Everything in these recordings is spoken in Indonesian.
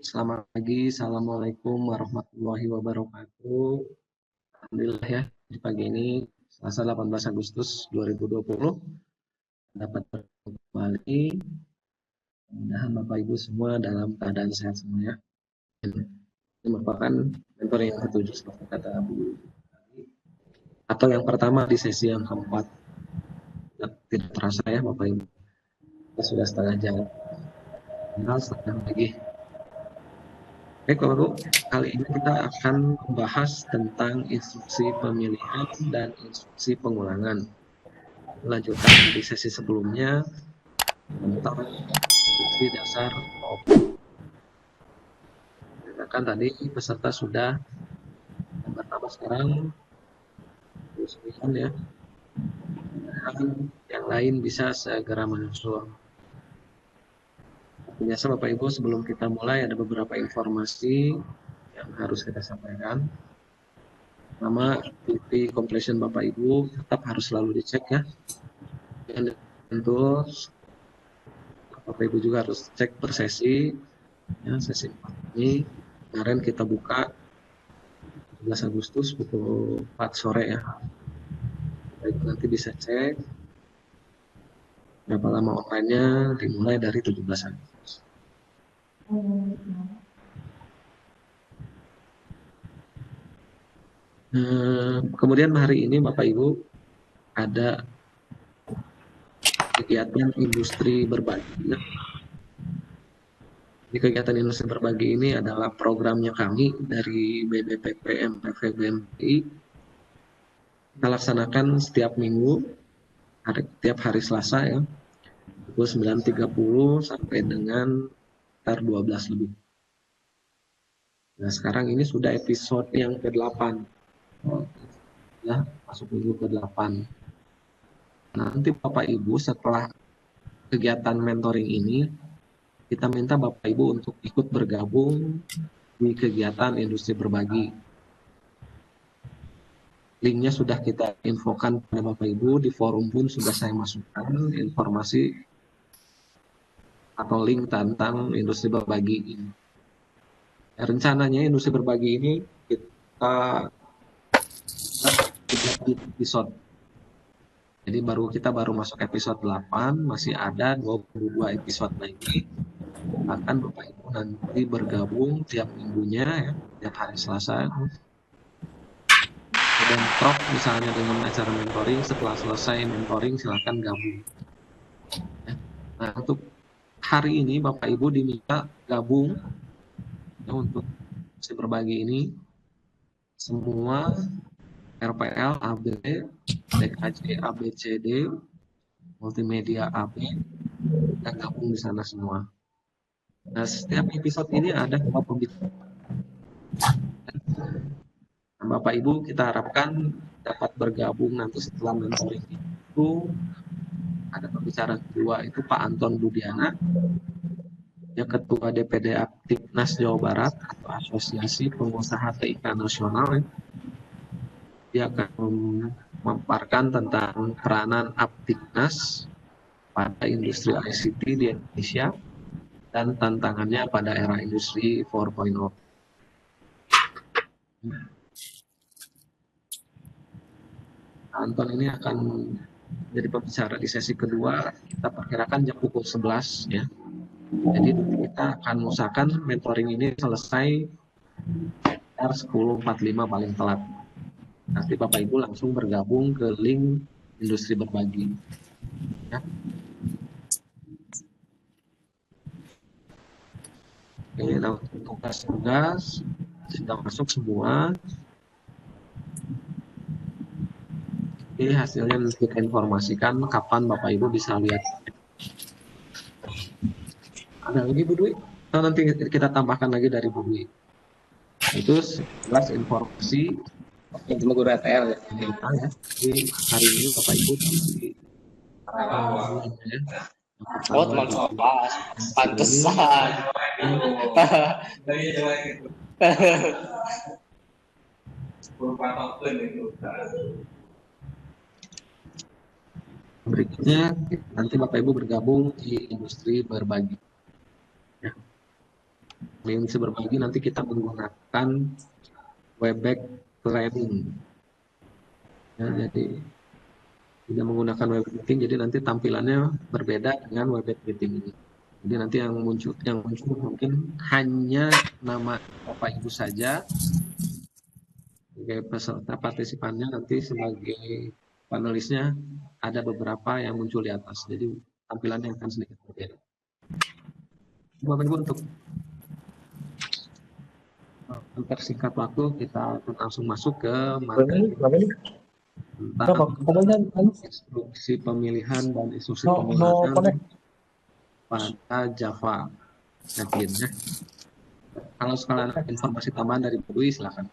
selamat pagi. Assalamualaikum warahmatullahi wabarakatuh. Alhamdulillah ya, di pagi ini Selasa 18 Agustus 2020 dapat bertemu kembali. Mudah-mudahan Bapak Ibu semua dalam keadaan sehat semua ya. Ini merupakan mentor yang ketujuh seperti kata Bu, atau yang pertama di sesi yang keempat. Tidak terasa ya Bapak Ibu, kita sudah setengah jam. Tinggal setengah lagi. Baik Bapak Ibu, kali ini kita akan membahas tentang instruksi pemilihan dan instruksi pengulangan. Lanjutan di sesi sebelumnya tentang instruksi dasar maupun kan tadi peserta sudah yang pertama sekarang 29 ya. Dan yang lain bisa segera menyusul. Biasa Bapak Ibu, sebelum kita mulai ada beberapa informasi yang harus kita sampaikan. Pertama, activity completion Bapak Ibu tetap harus selalu dicek ya. Dan tentu Bapak Ibu juga harus cek per sesi. Ya, sesi 4 ini kemarin kita buka 17 Agustus pukul 4 sore ya. Bapak Ibu nanti bisa cek berapa lama online-nya, dimulai dari 17 Agustus. Kemudian hari ini Bapak Ibu ada kegiatan industri berbagi. Di kegiatan industri berbagi ini adalah programnya kami dari BBPPM PVBMI. Kita laksanakan setiap minggu, tiap hari Selasa ya, pukul 9.30 sampai dengan sekitar 12 lebih. Nah sekarang ini sudah episode yang ke-8. Ya, masuk minggu ke-8. Nanti Bapak Ibu setelah kegiatan mentoring ini, kita minta Bapak Ibu untuk ikut bergabung di kegiatan industri berbagi. Linknya sudah kita infokan pada Bapak Ibu, di forum pun sudah saya masukkan informasi atau link tentang industri berbagi ini. Rencananya industri berbagi ini kita episode. Jadi kita baru masuk episode 8, masih ada 22 episode lagi. Akan Bapak Ibu nanti bergabung tiap minggunya ya, tiap hari Selasa. Bentrok misalnya dengan acara mentoring, setelah selesai mentoring silahkan gabung. Nah untuk hari ini Bapak Ibu diminta gabung ya, untuk berbagi ini semua RPL, AB, DKJ, ABCD, multimedia AB, kita gabung di sana semua. Nah setiap episode ini ada 2 pembicara. Nah, Bapak Ibu kita harapkan dapat bergabung nanti setelah mentoring itu. Ada pembicara kedua itu Pak Anton Budiana, yang Ketua DPD Aptiknas Jawa Barat atau Asosiasi Pengusaha TIK Nasional. Dia akan memaparkan tentang peranan Aptiknas pada industri ICT di Indonesia dan tantangannya pada era industri 4.0. Anton ini akan jadi pembicara di sesi kedua, kita perkirakan jam pukul 11 ya. Jadi kita akan usahakan mentoring ini selesai sekitar 10.45 paling telat. Nanti Bapak Ibu langsung bergabung ke link industri berbagi. Ya. Oke, nah tugas-tugas sudah masuk semua. Ini hasilnya kita informasikan kapan Bapak Ibu bisa lihat. Ada lagi Bu Dwi? Nah, nanti kita tambahkan lagi dari Bu Dwi. Itu sebelas informasi yang guru RTL ya. Jadi hari ini Bapak Ibu di oh teman kelas pantesan berikutnya nanti Bapak Ibu bergabung di industri berbagi ya. Mengisi berbagi nanti kita menggunakan Webex Training. Ya, jadi tidak menggunakan Webex Meeting, jadi nanti tampilannya berbeda dengan Webex Meeting ini. Jadi nanti yang muncul mungkin hanya nama Bapak Ibu saja sebagai peserta partisipannya, nanti sebagai panelisnya ada beberapa yang muncul di atas. Jadi tampilannya akan sedikit berbeda. Bapak Ibu, untuk mempersingkat waktu, kita langsung masuk ke materi tentang instruksi pemilihan dan instruksi penggunaan pada Java Netbeans ya. Kalau sekalian informasi tambahan dari Bu Dwi, silakan.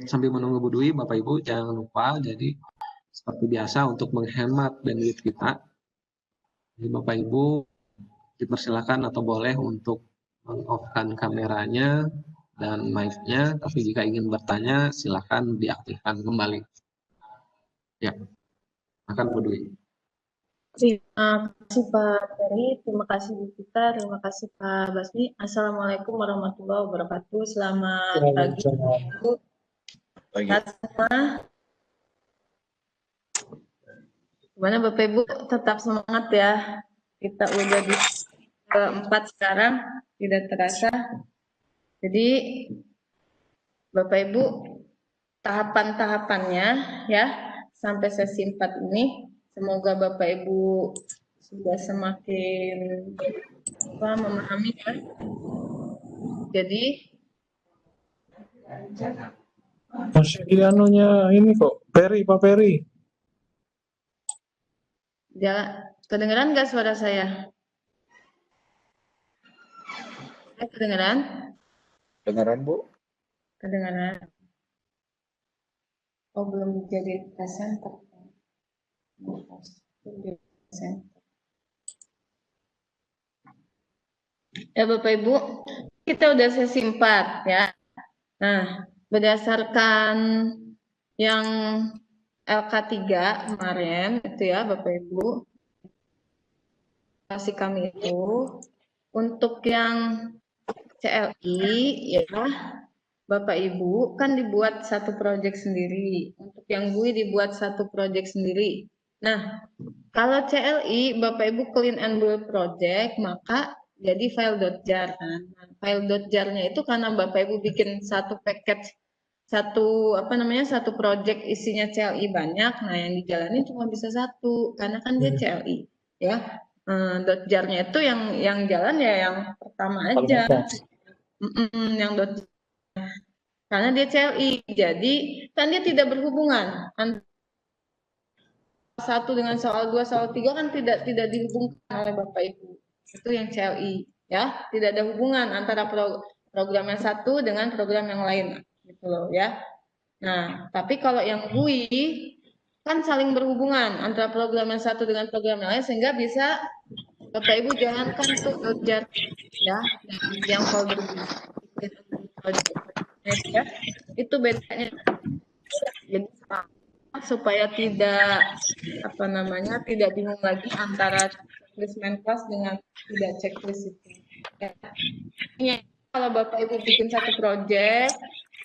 Sambil menunggu Bu Dwi, Bapak Ibu jangan lupa, jadi seperti biasa untuk menghemat bandwidth kita, jadi Bapak Ibu dipersilakan atau boleh untuk meng-off-kan kameranya dan mic-nya, tapi jika ingin bertanya silakan diaktifkan kembali. Ya, akan Bu Dwi. Terima kasih Pak Ferry, terima kasih Bu Vita, terima kasih Pak Basmi. Assalamualaikum warahmatullahi wabarakatuh. Selamat pagi Bu. Gimana Bapak Ibu, tetap semangat ya. Kita udah di keempat sekarang, tidak terasa. Jadi Bapak Ibu, tahapan-tahapannya ya sampai sesi 4 ini, semoga Bapak Ibu sudah semakin memahami ya. Jadi masih anunya ini kok, Pak Ferry. Ya, kedengeran nggak suara saya? Kedengeran? Kedengeran Bu? Kedengeran. Oh, belum jadi presenter. Ya Bapak Ibu, kita udah sesi 4 ya. Nah, berdasarkan yang LK3 kemarin itu ya Bapak Ibu, kasih kami itu untuk yang CLI ya Bapak Ibu kan dibuat satu proyek sendiri, untuk yang GUI dibuat satu proyek sendiri. Nah, kalau CLI Bapak Ibu clean and build project, maka jadi file.jar kan. Nah, file.jar-nya itu karena Bapak Ibu bikin satu package, satu project isinya CLI banyak, nah yang dijalani cuma bisa satu karena kan dia CLI ya. .jar-nya itu yang jalan ya yang pertama aja. Yang karena dia CLI, jadi kan dia tidak berhubungan antara satu dengan soal 2, soal 3 kan tidak dihubungkan oleh Bapak Ibu. Itu yang CLI ya, tidak ada hubungan antara program yang satu dengan program yang lain gitu loh ya. Nah, tapi kalau yang GUI kan saling berhubungan antara program yang satu dengan program yang lain sehingga bisa Bapak Ibu jalankan tuh .jar ya yang folder ya. Itu bedanya. Jadi supaya tidak tidak bingung lagi antara checklist main class dengan tidak checklist itu. Ya. Kalau Bapak Ibu bikin satu project,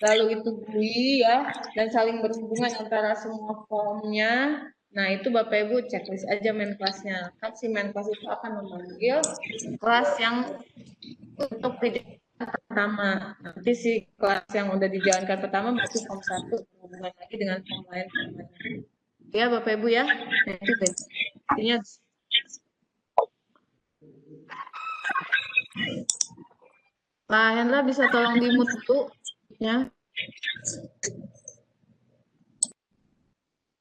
lalu itu GUI ya, dan saling berhubungan antara semua formnya, nah itu Bapak Ibu checklist aja main class-nya. Kan si main class itu akan memanggil kelas yang untuk pertama. Nanti si kelas yang udah dijalankan pertama berarti form 1 berhubungan lagi dengan form lain. Ya Bapak Ibu ya. Nah, itu bedanya. Pak Hendra bisa tolong di-mute dulu ya.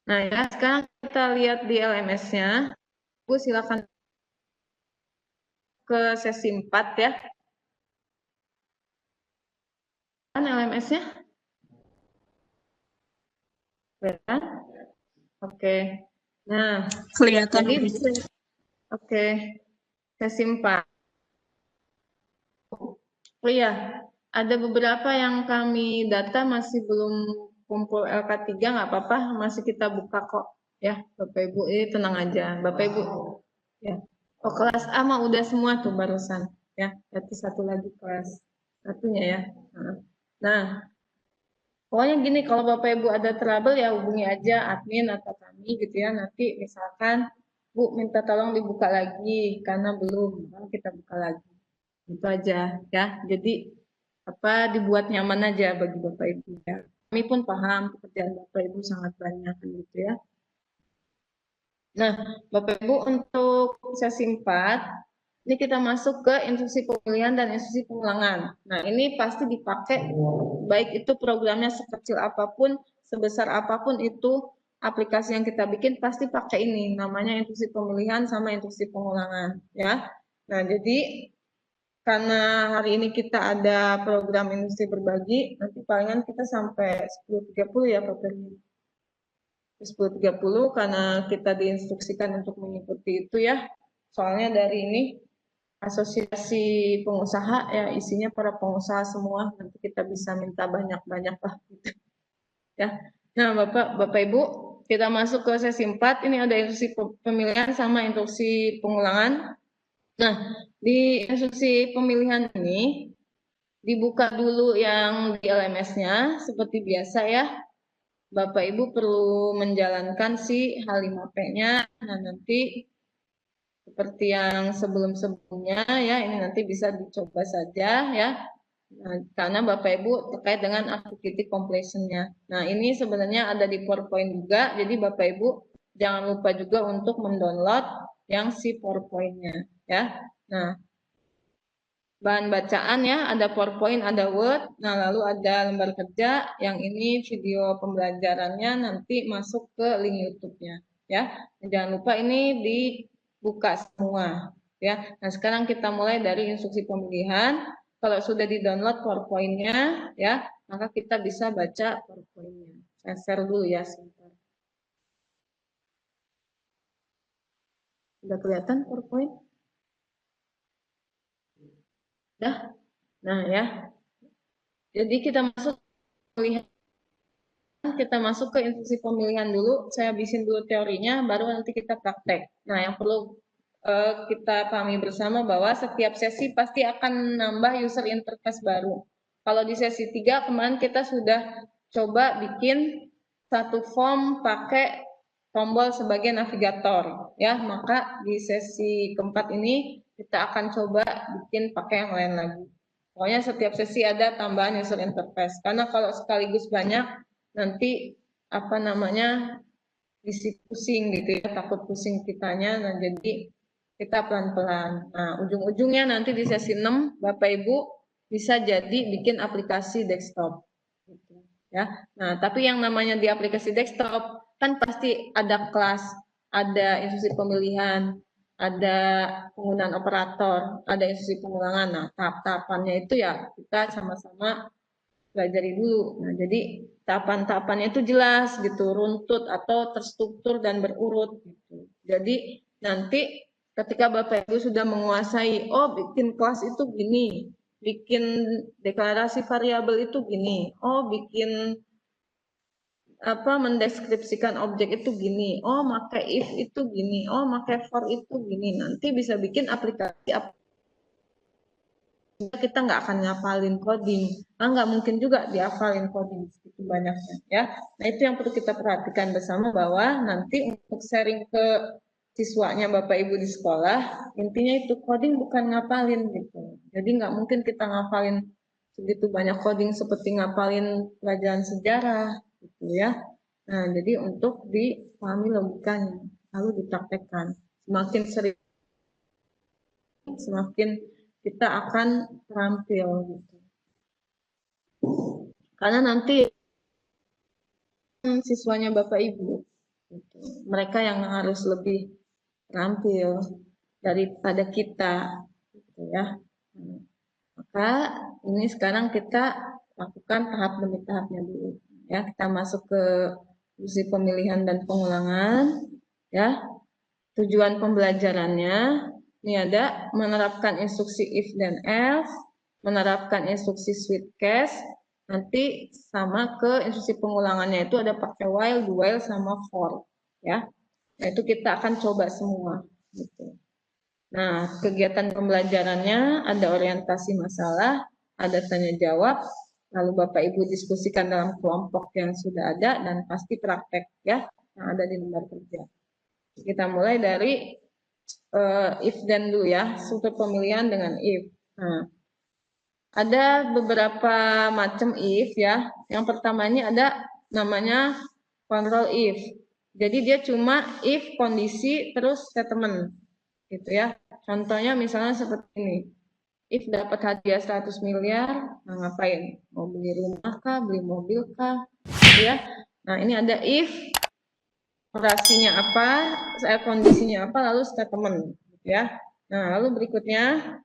Nah ya, sekarang kita lihat di LMS-nya. Bu silakan ke sesi 4 ya. Kan LMS-nya? Kelihatan? Oke. Nah, kelihatan. Oke. Sesi 4. Oh iya, ada beberapa yang kami data masih belum kumpul LK3, nggak apa-apa, masih kita buka kok. Ya, Bapak Ibu, tenang aja. Bapak Ibu, ya. Oh, kelas A mah udah semua tuh barusan. Ya, berarti satu lagi kelas satunya ya. Nah, pokoknya gini, kalau Bapak Ibu ada trouble ya hubungi aja admin atau kami gitu ya. Nanti misalkan Bu minta tolong dibuka lagi karena belum, baru kita buka lagi. Itu aja ya. Jadi apa dibuat nyaman aja bagi Bapak Ibu ya. Kami pun paham pekerjaan Bapak Ibu sangat banyak gitu ya. Nah, Bapak Ibu untuk sesi 4, ini kita masuk ke instruksi pemilihan dan instruksi pengulangan. Nah, ini pasti dipakai baik itu programnya sekecil apapun, sebesar apapun itu aplikasi yang kita bikin pasti pakai ini, namanya instruksi pemilihan sama instruksi pengulangan ya. Nah, jadi karena hari ini kita ada program industri berbagi, nanti palingan kita sampai 10.30 ya Bapak Ibu. 10.30 karena kita diinstruksikan untuk mengikuti itu ya. Soalnya dari ini asosiasi pengusaha ya isinya para pengusaha semua, nanti kita bisa minta banyak-banyak lah gitu. Ya. Nah, Bapak Ibu, kita masuk ke sesi 4. Ini ada instruksi pemilihan sama instruksi pengulangan. Nah, di instruksi pemilihan ini dibuka dulu yang di LMS-nya seperti biasa ya. Bapak Ibu perlu menjalankan si H5P-nya. Nah, nanti seperti yang sebelum-sebelumnya ya, ini nanti bisa dicoba saja ya. Nah, karena Bapak Ibu terkait dengan activity completion-nya. Nah, ini sebenarnya ada di PowerPoint juga, jadi Bapak Ibu jangan lupa juga untuk mendownload yang si PowerPoint-nya ya. Nah, bahan bacaan ya, ada PowerPoint, ada Word, nah lalu ada lembar kerja, yang ini video pembelajarannya nanti masuk ke link YouTube-nya ya. Jangan lupa ini dibuka semua ya. Nah, sekarang kita mulai dari instruksi pemilihan. Kalau sudah di-download PowerPoint-nya ya, maka kita bisa baca PowerPoint-nya. Saya share dulu ya sebentar. Sudah kelihatan PowerPoint? Dah? Nah ya. Jadi kita masuk ke instruksi pemilihan dulu. Saya habisin dulu teorinya, baru nanti kita praktek. Nah, yang perlu kita pahami bersama bahwa setiap sesi pasti akan nambah user interface baru. Kalau di sesi 3 kemarin kita sudah coba bikin satu form pakai tombol sebagai navigator, ya. Maka di sesi keempat ini kita akan coba bikin pakai yang lain lagi. Pokoknya setiap sesi ada tambahan user interface. Karena kalau sekaligus banyak nanti apa namanya isi pusing gitu ya, takut pusing kitanya. Nah, jadi kita pelan-pelan. Nah, ujung-ujungnya nanti di sesi 6 Bapak Ibu bisa jadi bikin aplikasi desktop gitu ya. Nah, tapi yang namanya di aplikasi desktop kan pasti ada kelas, ada instruksi pemilihan, ada penggunaan operator, ada instruksi pengulangan. Nah, tahap-tahapannya itu ya kita sama-sama pelajari dulu. Nah, jadi tahapan-tahapannya itu jelas gitu, runtut atau terstruktur dan berurut gitu. Jadi nanti ketika Bapak Ibu sudah menguasai, oh bikin kelas itu gini, bikin deklarasi variabel itu gini, oh bikin apa mendeskripsikan objek itu gini, oh pakai if itu gini, oh pakai for itu gini, nanti bisa bikin aplikasi kita nggak akan ngapalin coding, nggak mungkin juga dihafalin coding segitu banyaknya ya. Nah, itu yang perlu kita perhatikan bersama, bahwa nanti untuk sharing ke siswanya Bapak Ibu di sekolah, intinya itu coding bukan ngapalin gitu. Jadi nggak mungkin kita ngapalin segitu banyak coding seperti ngapalin pelajaran sejarah gitu ya. Nah, jadi untuk dipahami logikanya lalu dipraktekkan. Semakin sering semakin kita akan terampil gitu. Karena nanti siswanya Bapak Ibu gitu. Mereka yang harus lebih terampil daripada kita gitu ya. Maka ini sekarang kita lakukan tahap demi tahapnya dulu ya. Kita masuk ke uji pemilihan dan pengulangan ya. Tujuan pembelajarannya ini ada menerapkan instruksi if dan else, menerapkan instruksi switch case, nanti sama ke instruksi pengulangannya itu ada pakai while, do while, sama for. ya. Nah, itu kita akan coba semua gitu. Nah, kegiatan pembelajarannya ada orientasi masalah, ada tanya jawab, lalu Bapak Ibu diskusikan dalam kelompok yang sudah ada, dan pasti praktek ya yang ada di lembar kerja. Kita mulai dari if then dulu ya, struktur pemilihan dengan if. Nah, ada beberapa macam if ya. Yang pertama ini ada namanya control if. Jadi dia cuma if kondisi terus statement gitu ya. Contohnya misalnya seperti ini. If dapat hadiah 100 miliar, nah ngapain? Mau beli rumah kah, beli mobil kah? Gitu ya. Nah, ini ada if operasinya apa, kondisinya apa, lalu statement gitu ya. Nah, lalu berikutnya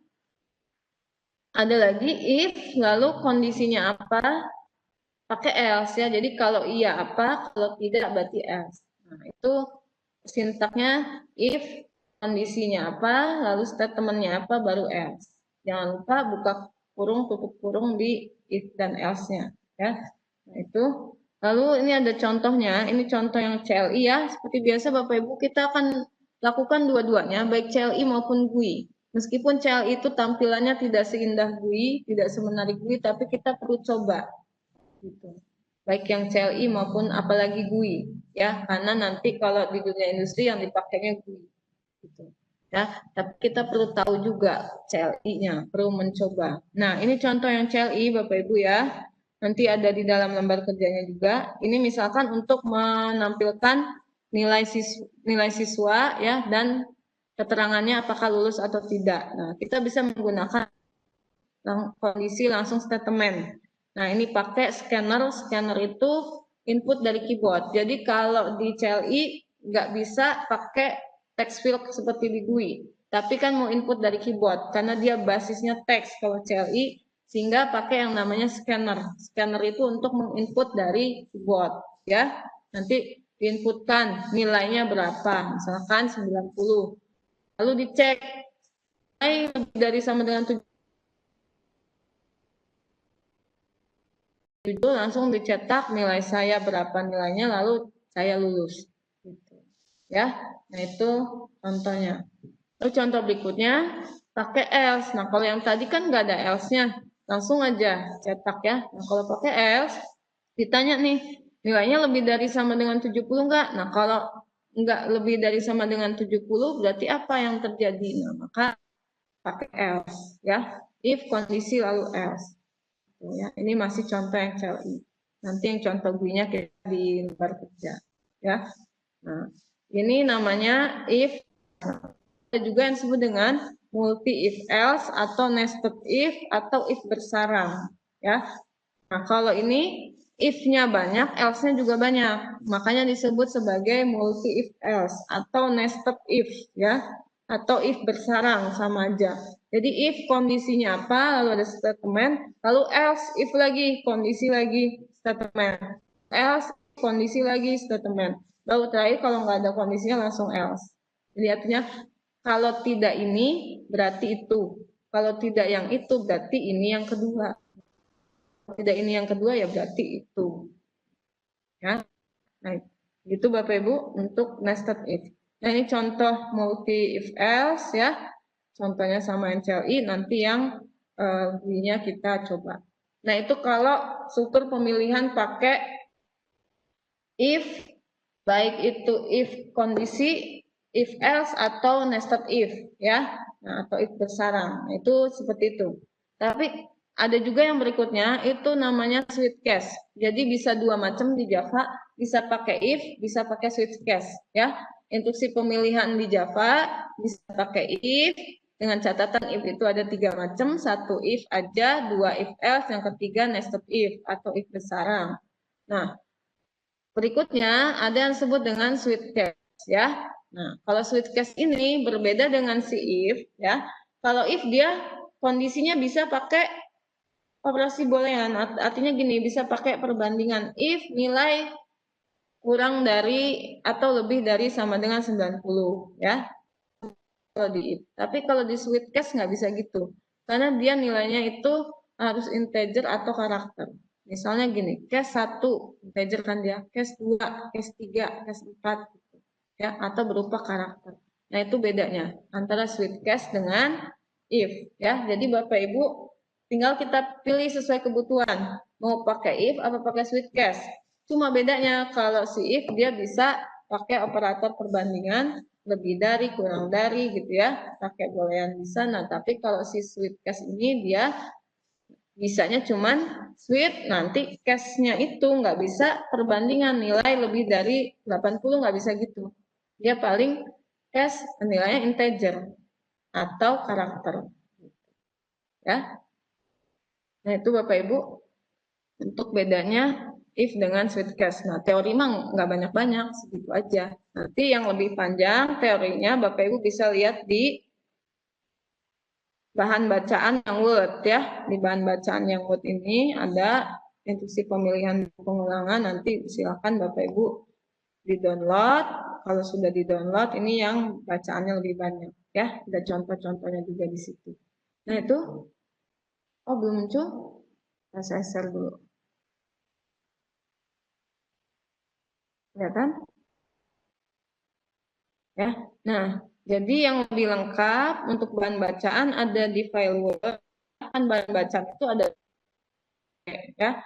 ada lagi if lalu kondisinya apa, pakai else ya. Jadi kalau iya apa, kalau tidak berarti else. Nah, itu sintaknya if kondisinya apa, lalu statementnya apa, baru else. Jangan lupa buka kurung, tutup kurung di if dan else-nya ya. Nah, itu. Lalu ini ada contohnya, ini contoh yang CLI ya. Seperti biasa Bapak Ibu kita akan lakukan dua-duanya, baik CLI maupun GUI. Meskipun CLI itu tampilannya tidak seindah GUI, tidak semenarik GUI, tapi kita perlu coba gitu. Baik yang CLI maupun apalagi GUI ya, karena nanti kalau di dunia industri yang dipakainya GUI gitu. Ya, tapi kita perlu tahu juga CLI-nya, perlu mencoba. Nah, ini contoh yang CLI Bapak Ibu ya. Nanti ada di dalam lembar kerjanya juga. Ini misalkan untuk menampilkan nilai siswa ya dan keterangannya apakah lulus atau tidak. Nah, kita bisa menggunakan kondisi langsung statement. Nah, ini pakai scanner. Scanner itu input dari keyboard. Jadi kalau di CLI nggak bisa pakai text field seperti di GUI. Tapi kan mau input dari keyboard karena dia basisnya teks kalau CLI, sehingga pakai yang namanya scanner. Scanner itu untuk menginput dari keyboard ya. Nanti diinputkan nilainya berapa, misalkan 90. Lalu dicek nilai lebih dari sama dengan 7, langsung dicetak nilai saya berapa nilainya, lalu saya lulus gitu ya. Nah, itu contohnya. Lalu contoh berikutnya pakai else. Nah, kalau yang tadi kan nggak ada else-nya, langsung aja cetak ya. Nah, kalau pakai else ditanya nih nilainya lebih dari sama dengan 70 nggak? Nah, kalau nggak lebih dari sama dengan 70 berarti apa yang terjadi? Nah, maka pakai else ya. If kondisi lalu else. Ya, ini masih contoh yang CLI. Nanti yang contoh GUI-nya kita di lembar kerja. Ya. Nah, ini namanya if. Ada juga yang disebut dengan multi if else atau nested if atau if bersarang. Ya. Nah, kalau ini if-nya banyak, else-nya juga banyak. Makanya disebut sebagai multi if else atau nested if ya. Atau if bersarang sama aja. Jadi if kondisinya apa, lalu ada statement, lalu else if lagi, kondisi lagi, statement. Else kondisi lagi, statement. Lalu terakhir kalau nggak ada kondisinya langsung else. Jadi artinya kalau tidak ini berarti itu. Kalau tidak yang itu berarti ini yang kedua. Tidak ini yang kedua ya berarti itu. Ya. Nah, gitu Bapak Ibu untuk nested if. Nah, ini contoh multi if else ya. Contohnya sama NCLI, nanti yang nya kita coba. Nah, itu kalau struktur pemilihan pakai if, baik itu if kondisi, if else atau nested if ya. Nah, atau if bersarang. Nah, itu seperti itu. Tapi ada juga yang berikutnya itu namanya switch case. Jadi bisa dua macam di Java, bisa pakai if, bisa pakai switch case ya. Instruksi pemilihan di Java bisa pakai if, dengan catatan if itu ada tiga macam, satu if aja, dua if else, yang ketiga nested if atau if bersarang. Nah, berikutnya ada yang disebut dengan switch case ya. Nah, kalau switch case ini berbeda dengan si if ya. Kalau if dia kondisinya bisa pakai operasi boolean, artinya gini, bisa pakai perbandingan if nilai kurang dari atau lebih dari sama dengan 90 ya. Kalau di if. Tapi kalau di switch case nggak bisa gitu. Karena dia nilainya itu harus integer atau karakter. Misalnya gini, case 1 integer kan dia, case 2, case 3, case 4 gitu. ya, atau berupa karakter. Nah, itu bedanya antara sweet case dengan if, ya. Jadi Bapak Ibu tinggal kita pilih sesuai kebutuhan, mau pakai if atau pakai sweet case. Cuma bedanya kalau si if dia bisa pakai operator perbandingan, lebih dari, kurang dari gitu ya, pakai boolean bisa. Nah, tapi kalau si sweet case ini dia bisanya cuman sweet, nanti case-nya itu nggak bisa perbandingan nilai lebih dari 80, nggak bisa gitu. Dia paling case nilainya integer atau karakter. Ya. Nah, itu Bapak Ibu untuk bedanya if dengan sweet case. Nah, teori mah nggak banyak-banyak, segitu aja. Nanti yang lebih panjang teorinya Bapak Ibu bisa lihat di bahan bacaan yang Word ya. Di bahan bacaan yang Word ini ada instruksi pemilihan pengulangan, nanti silakan Bapak Ibu di-download. Kalau sudah di-download ini yang bacaannya lebih banyak ya. Ada contoh-contohnya juga di situ. Nah, itu belum muncul. Saya share dulu. Ya kan? Ya. Nah, jadi yang lebih lengkap untuk bahan bacaan ada di file Word. Kan bahan bacaan itu ada ya.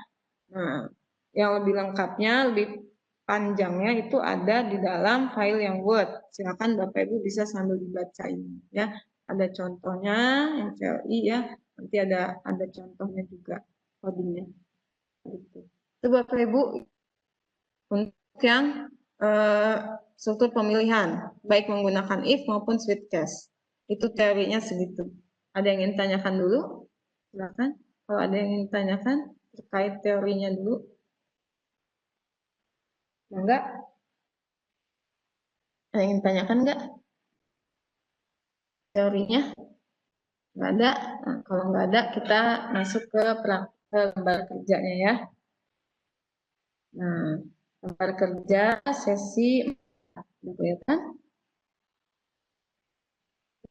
Nah, yang lebih lengkapnya, lebih panjangnya itu ada di dalam file yang Word. Silakan Bapak Ibu bisa sambil dibacain ya. Ada contohnya yang CLI ya. Nanti ada contohnya juga codingnya. Gitu. Itu Bapak Ibu untuk yang struktur pemilihan, baik menggunakan if maupun sweet case. Itu teorinya segitu. Ada yang ingin tanyakan dulu? Silakan. Kalau ada yang ingin tanyakan terkait teorinya dulu. Enggak? Ada yang ingin tanyakan enggak? Teorinya? Enggak ada. Nah, kalau enggak ada, kita masuk ke lembar kerjanya ya. Nah, lembar kerja sesi 4. Kelihatan?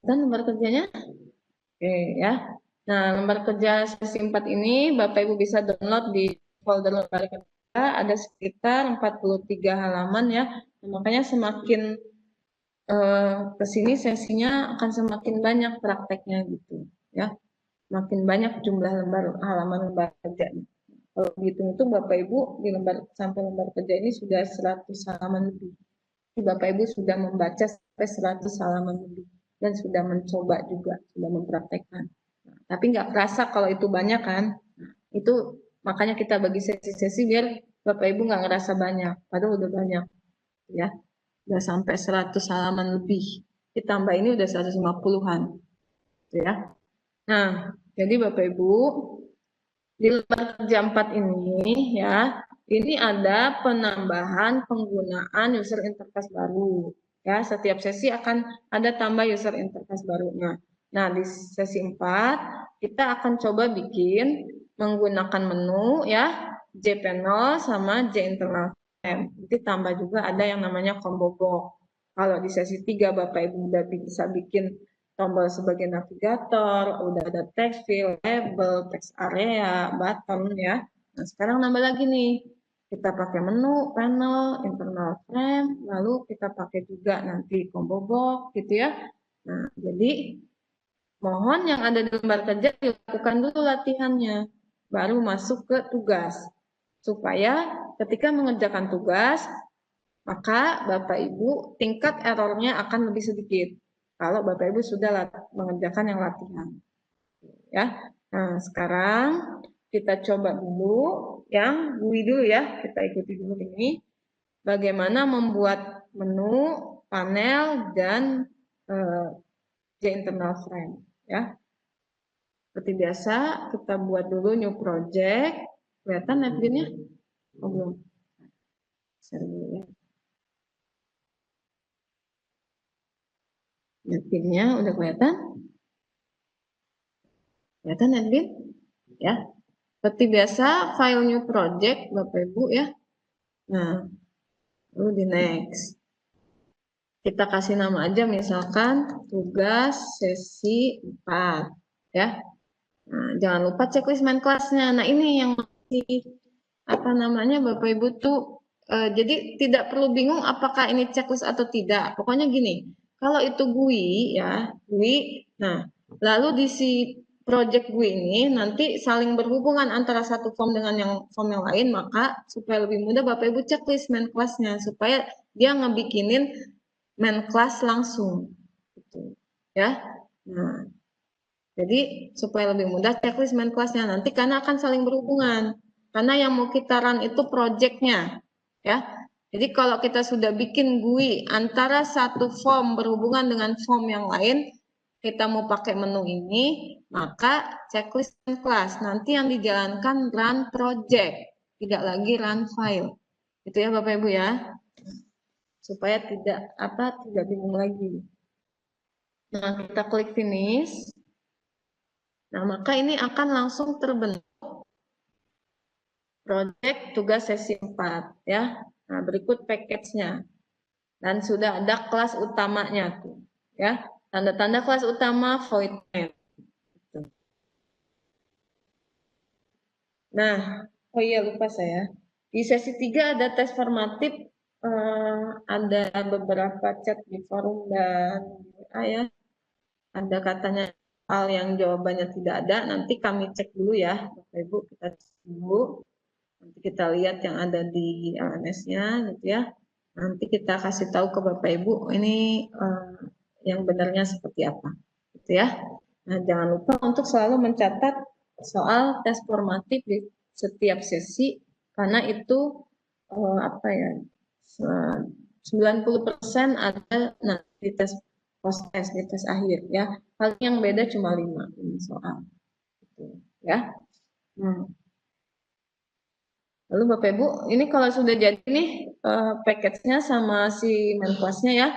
Dan lembar kerjanya? Oke ya. Nah, lembar kerja sesi 4 ini Bapak Ibu bisa download di folder lembar kerja, ada sekitar 43 halaman ya. Nah, makanya semakin ke sini sesinya akan semakin banyak prakteknya gitu ya. Makin banyak jumlah halaman lembar kerja. Kalau dihitung itu Bapak Ibu di sampai lembar kerja ini sudah 100 halaman lebih. Bapak Ibu sudah membaca sampai 100 halaman lebih dan sudah mencoba juga, sudah mempraktekkan. Nah, tapi nggak kerasa kalau itu banyak kan? Nah, itu makanya kita bagi sesi-sesi biar Bapak Ibu nggak ngerasa banyak, padahal udah banyak, ya, udah sampai 100 halaman lebih. Ditambah ini udah 150-an, ya. Nah, jadi Bapak Ibu di lembar kerja 4 ini, ya, ini ada penambahan penggunaan user interface baru. Ya, setiap sesi akan ada tambah user interface barunya. Nah, di sesi 4 kita akan coba bikin menggunakan menu ya, JPanel sama JInternal frame. Nanti tambah juga ada yang namanya combo box. Kalau di sesi 3 Bapak Ibu udah bisa bikin tombol sebagai navigator, udah ada text field, label, text area, button ya. Nah, sekarang nambah lagi nih. Kita pakai menu, panel, internal frame, lalu kita pakai juga nanti combo box gitu ya. Nah, jadi mohon yang ada di lembar kerja dilakukan dulu latihannya, baru masuk ke tugas. Supaya ketika mengerjakan tugas, maka Bapak Ibu tingkat errornya akan lebih sedikit. Kalau Bapak Ibu sudah mengerjakan yang latihan. Ya. Nah, sekarang kita coba dulu yang GUI dulu ya. Kita ikuti dulu ini. Bagaimana membuat menu, panel, dan JInternal frame. Ya. Seperti biasa, kita buat dulu new project. Kelihatan netbin-nya? Oh, belum. Share dulu ya. Netbin-nya udah kelihatan? Kelihatan netbin? Ya. Seperti biasa, file new project, Bapak Ibu ya. Nah, lalu di next. Kita kasih nama aja misalkan tugas sesi 4 ya. Nah, jangan lupa checklist main kelasnya. Nah, ini yang masih apa namanya Bapak Ibu tuh Jadi tidak perlu bingung apakah ini checklist atau tidak. Pokoknya gini, kalau itu GUI ya, GUI. Nah, lalu di si project GUI ini nanti saling berhubungan antara satu form dengan yang form yang lain, maka supaya lebih mudah Bapak Ibu checklist main class-nya supaya dia ngebikinin main class langsung. Gitu. Ya. Nah, jadi supaya lebih mudah checklist main class-nya nanti karena akan saling berhubungan. Karena yang mau kita run itu project-nya. Ya. Jadi kalau kita sudah bikin GUI antara satu form berhubungan dengan form yang lain, kita mau pakai menu ini, maka checklist main class. Nanti yang dijalankan run project, tidak lagi run file. Itu ya Bapak Ibu ya. Supaya tidak bingung lagi. Nah, kita klik finish. Nah, maka ini akan langsung terbentuk project tugas sesi 4 ya. Nah, berikut package-nya. Dan sudah ada kelas utamanya tuh, ya. Tanda-tanda kelas utama void main. Nah, oh iya lupa saya. Di sesi 3 ada tes formatif, ada beberapa chat di forum dan ya. Ada katanya hal yang jawabannya tidak ada, nanti kami cek dulu ya, Bapak Ibu, kita cek dulu. Nanti kita lihat yang ada di LMS-nya gitu ya. Nanti kita kasih tahu ke Bapak Ibu ini yang benarnya seperti apa. Gitu ya. Nah, jangan lupa untuk selalu mencatat soal tes formatif di setiap sesi karena itu apa ya? 90% ada di tes post test di tes akhir ya. Hal yang beda cuma 5 ini soal. Gitu, ya. Lalu Bapak Ibu, ini kalau sudah jadi nih package-nya sama si main class-nya ya.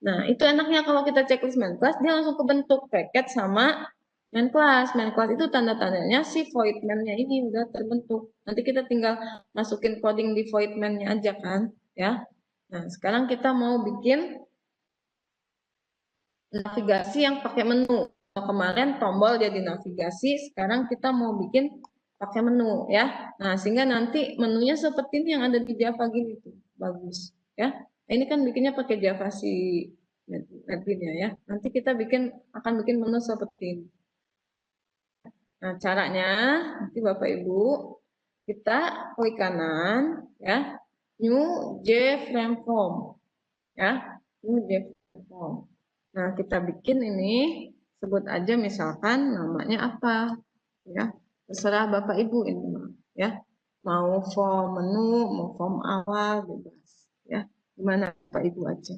Nah, itu enaknya kalau kita checklist main class, dia langsung kebentuk package sama main class. Main class itu tanda-tandanya si void main-nya ini udah terbentuk. Nanti kita tinggal masukin coding di void main-nya aja kan, ya. Nah, sekarang kita mau bikin navigasi yang pakai menu. Kemarin tombol jadi navigasi, sekarang kita mau bikin pakai menu ya. Nah, sehingga nanti menunya seperti ini yang ada di Java gini tuh. Bagus ya. Nah, ini kan bikinnya pakai Java si NetBeans ya. Nanti kita akan bikin menu seperti ini. Nah, caranya nanti Bapak Ibu kita klik kanan ya. New JFrame form ya. New JFrame form. Nah, kita bikin ini, sebut aja misalkan namanya apa, ya. Terserah Bapak Ibu ini, ya. Mau form menu, mau form awal, bebas, ya. Gimana Bapak Ibu aja.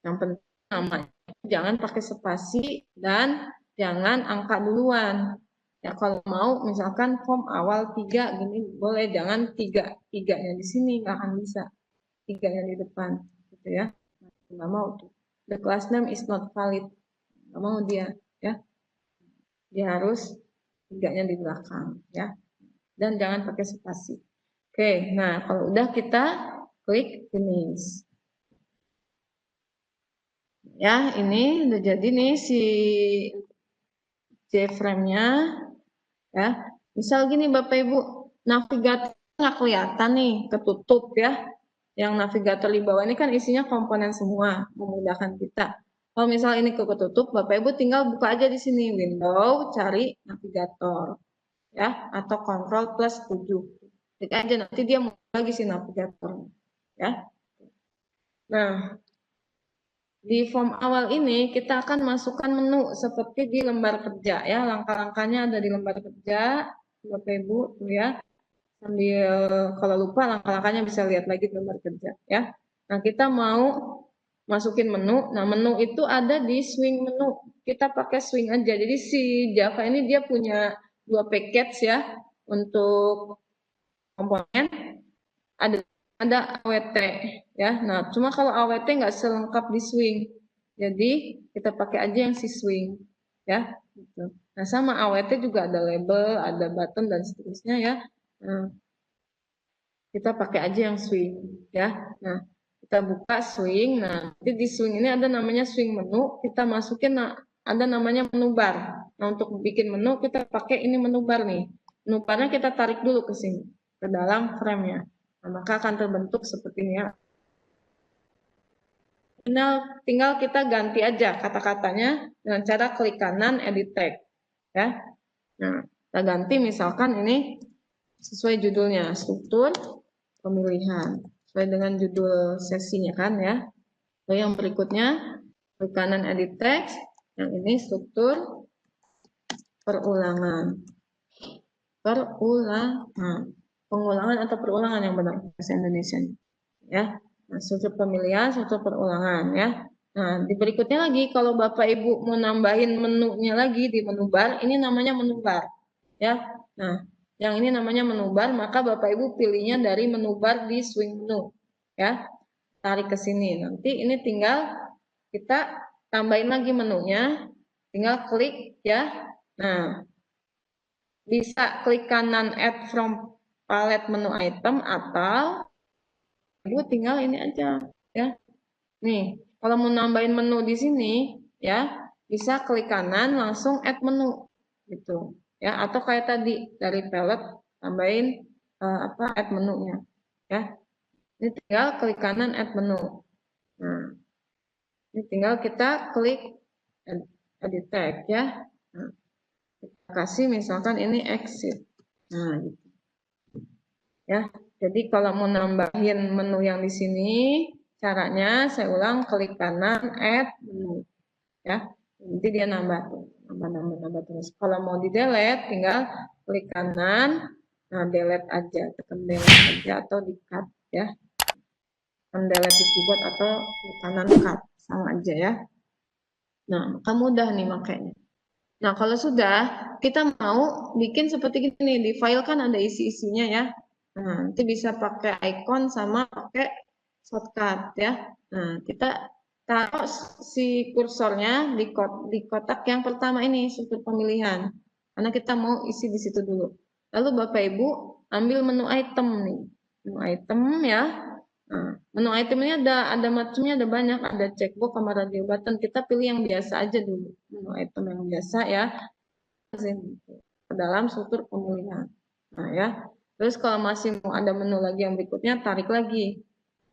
Yang penting namanya jangan pakai spasi dan jangan angka duluan. Ya, kalau mau misalkan form awal 3 gini boleh, jangan tiganya di sini nggak akan bisa, 3-nya di depan, gitu ya. Nggak mau tuh. The class name is not valid. Nggak mau dia, ya. Dia harus 3-nya di belakang, ya. Dan jangan pakai spasi. Oke, nah kalau udah kita klik finish. Ya, ini udah jadi nih si JFrame-nya, ya. Misal gini Bapak Ibu, navigator nggak kelihatan nih, ketutup ya. Yang navigator di bawah ini kan isinya komponen semua, memudahkan kita. Kalau misal ini ketutup, Bapak Ibu tinggal buka aja di sini window, cari navigator, ya, atau Ctrl plus 7. Klik aja nanti dia mau lagi si navigator, ya. Nah, di form awal ini kita akan masukkan menu seperti di lembar kerja, ya. Langkah-langkahnya ada di lembar kerja, Bapak Ibu, tuh ya. Sambil kalau lupa langkah-langkahnya bisa lihat lagi di lembar kerja, ya. Nah, kita mau masukin menu. Nah, menu itu ada di swing menu. Kita pakai swing aja. Jadi si Java ini dia punya 2 package ya untuk komponen. Ada AWT ya. Nah, cuma kalau AWT nggak selengkap di swing. Jadi kita pakai aja yang si swing ya. Gitu. Nah, sama AWT juga ada label, ada button dan seterusnya ya. Nah, kita pakai aja yang swing ya. Nah, kita buka swing. Nah, nanti di swing ini ada namanya swing menu, kita masukin ada namanya menu bar. Nah, untuk bikin menu kita pakai ini menu bar nih. Menu barnya kita tarik dulu ke sini, ke dalam frame-nya. Nah, maka akan terbentuk seperti ini ya. Tinggal kita ganti aja kata-katanya dengan cara klik kanan edit text ya. Nah, kita ganti misalkan ini sesuai judulnya, struktur pemilihan sesuai dengan judul sesinya kan ya. Lalu yang berikutnya klik kanan edit text, yang ini struktur perulangan. Pengulangan atau perulangan yang benar bahasa Indonesia ya. Nah, struktur pemilihan, struktur perulangan ya. Nah, di berikutnya lagi kalau Bapak Ibu mau nambahin menunya lagi di menu bar, ini namanya menu bar ya. Nah, yang ini namanya menu bar, maka Bapak Ibu pilihnya dari menu bar di swing menu ya. Tarik ke sini. Nanti ini tinggal kita tambahin lagi menunya, tinggal klik ya. Nah, bisa klik kanan add from palette menu item atau Ibu tinggal ini aja ya. Nih, kalau mau nambahin menu di sini ya, bisa klik kanan langsung add menu gitu. Ya, atau kayak tadi dari palette tambahin add menunya ya. Ini tinggal klik kanan add menu. Nah, ini tinggal kita klik edit text ya. Nah, kita kasih misalkan ini exit. Nah, gitu. Ya. Jadi kalau mau nambahin menu yang di sini, caranya saya ulang klik kanan add menu. Ya. Nanti dia nambah terus. Kalau mau di delete tinggal klik kanan, nah delete aja, tekan delete aja atau di cut ya. Tekan delete di keyboard atau klik kanan cut, sama aja ya. Nah, maka mudah nih makanya. Nah, kalau sudah kita mau bikin seperti ini, di file kan ada isi-isinya ya. Nah, nanti bisa pakai icon sama pakai shortcut ya. Nah, kita taruh si kursornya di kotak yang pertama ini, struktur pemilihan. Karena kita mau isi di situ dulu. Lalu Bapak Ibu ambil menu item nih. Menu item ya. Nah, menu item ini ada macamnya, ada banyak, ada checkbox sama radio button. Kita pilih yang biasa aja dulu. Menu item yang biasa ya. Ke dalam struktur pemilihan. Nah ya. Terus kalau masih mau ada menu lagi yang berikutnya, tarik lagi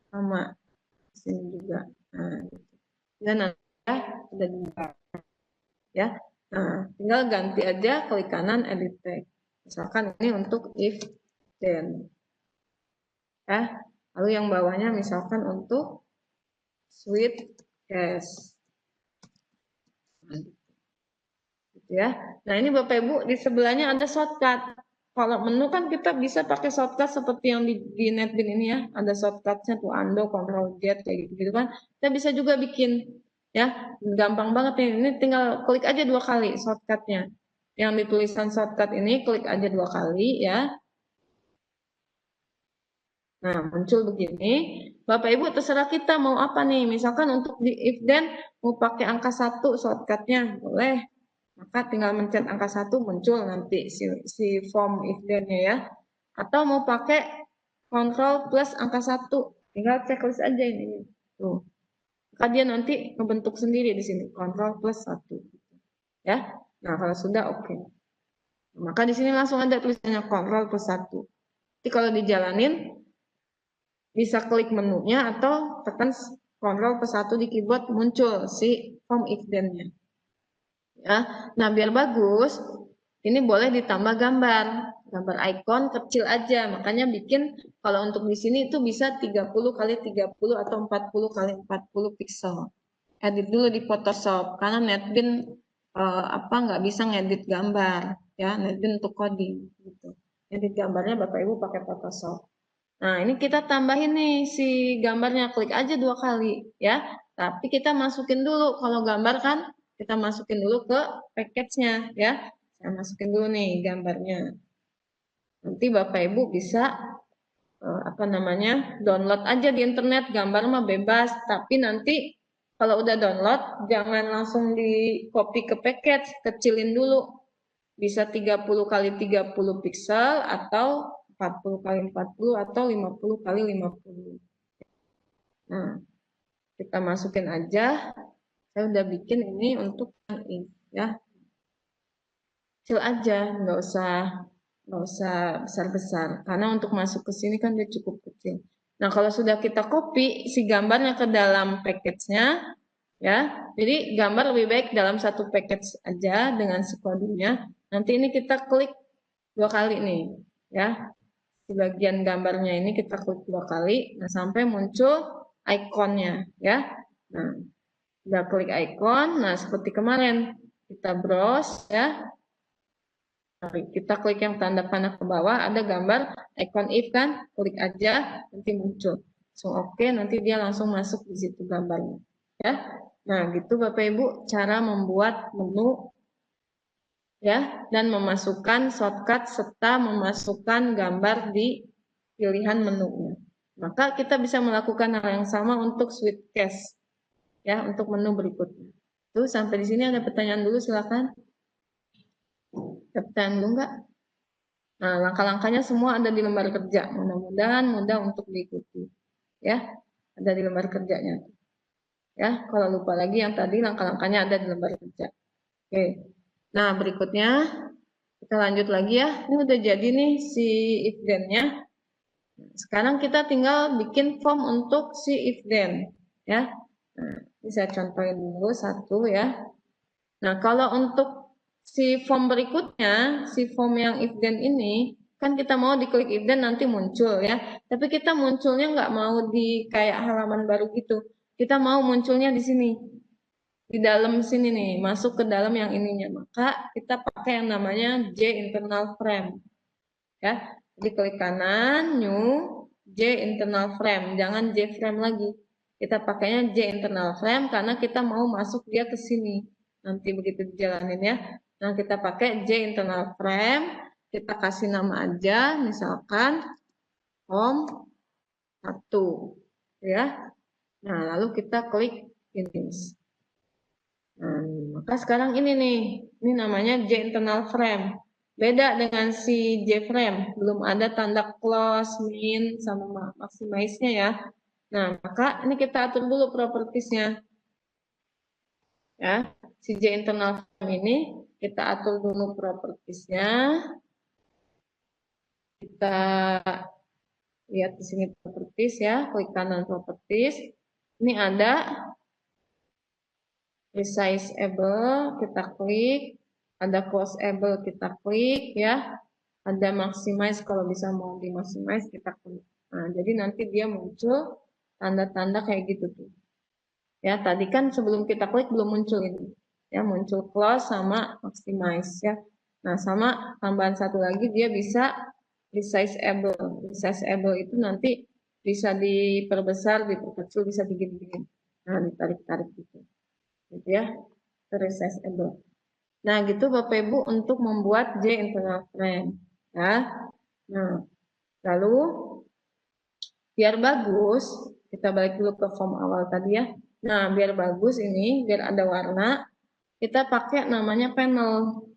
sama sini juga. Nah, dan nanti ya, udah dibuka ya. Nah, tinggal ganti aja klik kanan edit text. Misalkan ini untuk if then. Ya. Lalu yang bawahnya misalkan untuk switch case. Gitu ya. Nah, ini Bapak Ibu di sebelahnya ada shortcut. Kalau menu kan kita bisa pakai shortcut seperti yang di NetBeans ini ya. Ada shortcutnya tuh undo, Ctrl Z kayak gitu kan. Kita bisa juga bikin ya. Gampang banget nih. Ini tinggal klik aja 2 kali shortcutnya. Yang di tulisan shortcut ini klik aja 2 kali ya. Nah, muncul begini. Bapak Ibu terserah kita mau apa nih. Misalkan untuk di if then mau pakai angka 1 shortcutnya boleh. Maka tinggal mencet angka 1 muncul nanti si form if then-nya ya. Atau mau pakai Ctrl plus angka 1. Tinggal checklist aja ini. Tuh. Maka dia nanti membentuk sendiri di sini. Ctrl plus 1. Ya. Nah, kalau sudah oke. Maka di sini langsung ada tulisannya Ctrl plus 1. Jadi kalau dijalanin bisa klik menunya atau tekan Ctrl plus 1 di keyboard muncul si form if then-nya. Ya. Nah, biar bagus, ini boleh ditambah gambar icon kecil aja. Makanya bikin kalau untuk di sini itu bisa 30 kali 30 atau 40 kali 40 pixel. Edit dulu di Photoshop karena NetBeans nggak bisa ngedit gambar ya, NetBeans untuk coding gitu. Edit gambarnya Bapak Ibu pakai Photoshop. Nah, ini kita tambahin nih si gambarnya, klik aja 2 kali ya. Tapi kita masukin dulu, kalau gambar kan kita masukin dulu ke package-nya ya. Saya masukin dulu nih gambarnya. Nanti Bapak Ibu bisa download aja di internet, gambar mah bebas, tapi nanti kalau udah download jangan langsung di copy ke package, kecilin dulu. Bisa 30 kali 30 pixel atau 40 kali 40 atau 50 kali 50. Nah, kita masukin aja. Saya udah bikin ini untuk yang ini ya. Kecil aja, nggak usah besar-besar. Karena untuk masuk ke sini kan dia cukup kecil. kecil. Nah, kalau sudah kita copy si gambarnya ke dalam package-nya, ya, jadi gambar lebih baik dalam satu package aja dengan si kodenya. Nanti ini kita klik 2 kali nih, ya. Di bagian gambarnya ini kita klik 2 kali, nah sampai muncul ikonnya, ya. Nah, udah klik icon, nah seperti kemarin kita browse, ya. Kita klik yang tanda panah ke bawah, ada gambar icon if kan, klik aja, nanti muncul. So oke, nanti dia langsung masuk di situ gambarnya, ya. Nah, gitu Bapak Ibu cara membuat menu, ya, dan memasukkan shortcut serta memasukkan gambar di pilihan menunya. Maka kita bisa melakukan hal yang sama untuk Sweetcast, ya, untuk menu berikutnya. Tuh, sampai di sini ada pertanyaan dulu, silakan. Ada pertanyaan dulu enggak? Nah, langkah-langkahnya semua ada di lembar kerja. Mudah-mudahan mudah untuk diikuti. Ya, ada di lembar kerjanya. Ya, kalau lupa lagi yang tadi langkah-langkahnya ada di lembar kerja. Oke. Nah, berikutnya kita lanjut lagi ya. Ini udah jadi nih si if then-nya. Sekarang kita tinggal bikin form untuk si if then, ya. Nah, ini saya contohin dulu satu ya. Nah, kalau untuk si form berikutnya, si form yang if then ini, kan kita mau diklik if then nanti muncul ya. Tapi kita munculnya nggak mau di kayak halaman baru gitu. Kita mau munculnya di sini. Di dalam sini nih, masuk ke dalam yang ininya. Maka kita pakai yang namanya J internal frame. Ya. Jadi klik kanan, new, J internal frame. Jangan J frame lagi. Kita pakainya J internal frame karena kita mau masuk dia ke sini. Nanti begitu dijalanin ya. Nah, kita pakai J internal frame, kita kasih nama aja, misalkan home 1, ya. Nah, lalu kita klik finish. Nah, maka sekarang ini nih, ini namanya J internal frame. Beda dengan si J frame, belum ada tanda close, min, sama maximize-nya ya. Nah, maka ini kita atur dulu propertiesnya. Ya, si J internal frame ini kita atur dulu propertiesnya. Kita lihat di sini properties ya, klik kanan properties. Ini ada resizeable, kita klik, ada closeable, kita klik ya, ada maximize, kalau bisa mau di maximize kita klik. Nah, jadi nanti dia muncul tanda-tanda kayak gitu tuh. Ya, tadi kan sebelum kita klik belum muncul ini. Ya, muncul close sama maximize ya. Nah, sama tambahan satu lagi dia bisa resizeable. Resizeable itu nanti bisa diperbesar, diperkecil, bisa digini-gini. Nah, ditarik-tarik gitu. Gitu ya. Resizeable. Nah, gitu Bapak Ibu untuk membuat J internal frame. Ya. Nah, lalu biar bagus, kita balik dulu ke form awal tadi ya. Nah, biar bagus ini, biar ada warna, kita pakai namanya panel.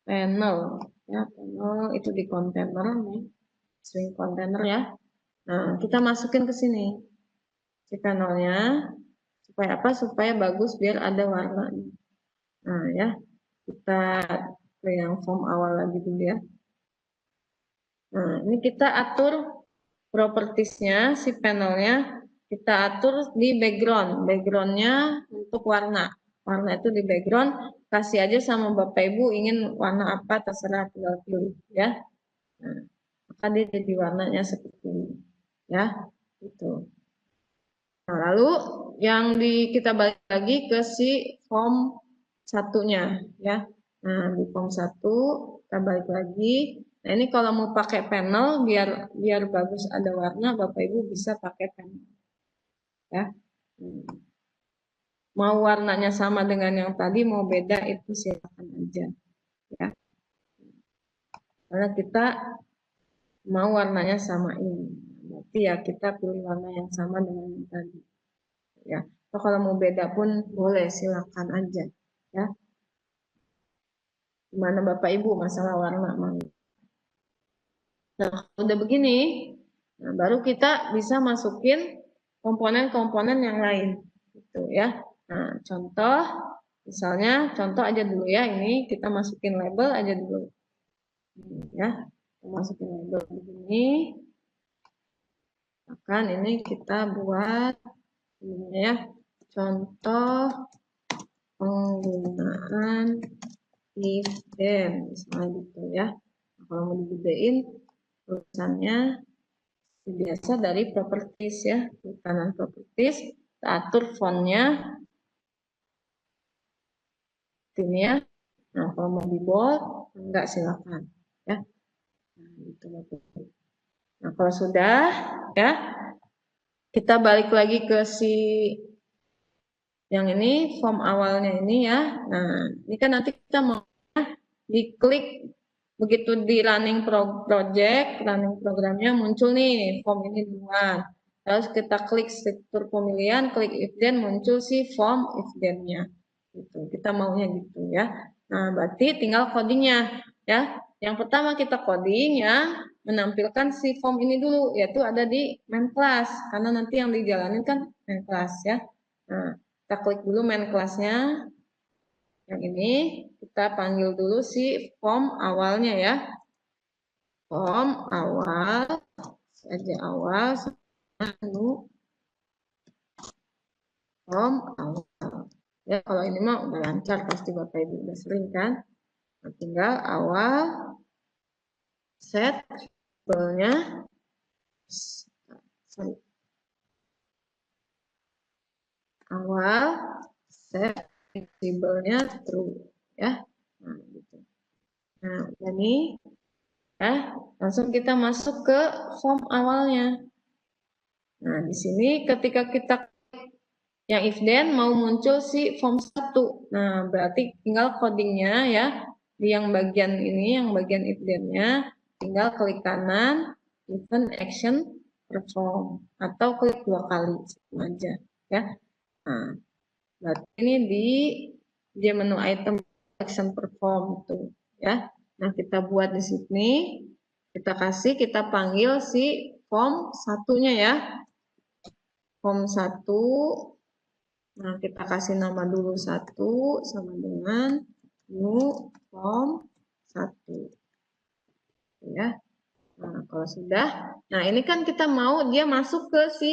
Panel, ya, panel itu di kontainer nih, swing container ya. Nah, kita masukin ke sini si panelnya, supaya apa? Supaya bagus, biar ada warnanya. Nah, ya, kita ke yang form awal lagi dulu ya. Nah, ini kita atur propertiesnya, si panelnya, kita atur di background. Backgroundnya untuk warna. Warna itu di background, kasih aja sama Bapak Ibu ingin warna apa, terserah, tinggal pilih ya. Nah, maka dia jadi warnanya seperti ini. Ya, itu. Nah, lalu yang kita balik lagi ke si form satunya ya. Nah, di form 1 kita balik lagi. Nah, ini kalau mau pakai panel biar bagus ada warna, Bapak Ibu bisa pakai panel. Ya. Mau warnanya sama dengan yang tadi, mau beda itu silakan aja. Ya. Karena kita mau warnanya sama ini. Berarti ya kita pilih warna yang sama dengan yang tadi. Ya. Atau kalau mau beda pun boleh, silakan aja. Ya. Gimana Bapak Ibu masalah warna mau. Nah, udah begini, nah, baru kita bisa masukin komponen-komponen yang lain, gitu ya. Nah, contoh, misalnya, contoh aja dulu ya, ini kita masukin label aja dulu, ya, masukin label begini. Misalkan ini kita buat ini ya, contoh penggunaan if then, misalnya gitu ya. Nah, kalau mau digedein tulisannya biasa dari properties ya, di kanan properties, kita atur fontnya ini ya. Nah, kalau mau di bold, enggak silakan ya. Nah, gitu Bapak Ibu. Nah, kalau sudah ya, kita balik lagi ke si yang ini form awalnya ini ya. Nah, ini kan nanti kita mau diklik begitu di running project, running programnya muncul nih form ini duluan. Terus kita klik struktur pemilihan, klik if then muncul si form if then-nya. Gitu. Kita maunya gitu ya. Nah, berarti tinggal codingnya ya. Yang pertama kita coding ya, menampilkan si form ini dulu, yaitu ada di main class. Karena nanti yang dijalanin kan main class ya. Nah, kita klik dulu main class-nya. Yang ini kita panggil dulu si form awalnya ya. Form awal, saja awal, form awal. Ya, kalau ini mah udah lancar, pasti Bapak Ibu udah sering kan. Nah, tinggal awal, set, labelnya, awal, set, labelnya true ya. Nah, gitu. Nah, ini ya, langsung kita masuk ke form awalnya. Nah, di sini ketika kita yang if then mau muncul si form 1. Nah, berarti tinggal codingnya ya. Di yang bagian ini, yang bagian if then-nya, tinggal klik kanan, event action perform. Atau klik 2 kali aja ya. Nah, berarti ini di menu item action perform itu ya. Nah, kita buat di sini, kita panggil si form satunya ya. Form 1. Nah, kita kasih nama dulu 1 sama dengan new form 1. Ya. Nah, kalau sudah, nah ini kan kita mau dia masuk ke si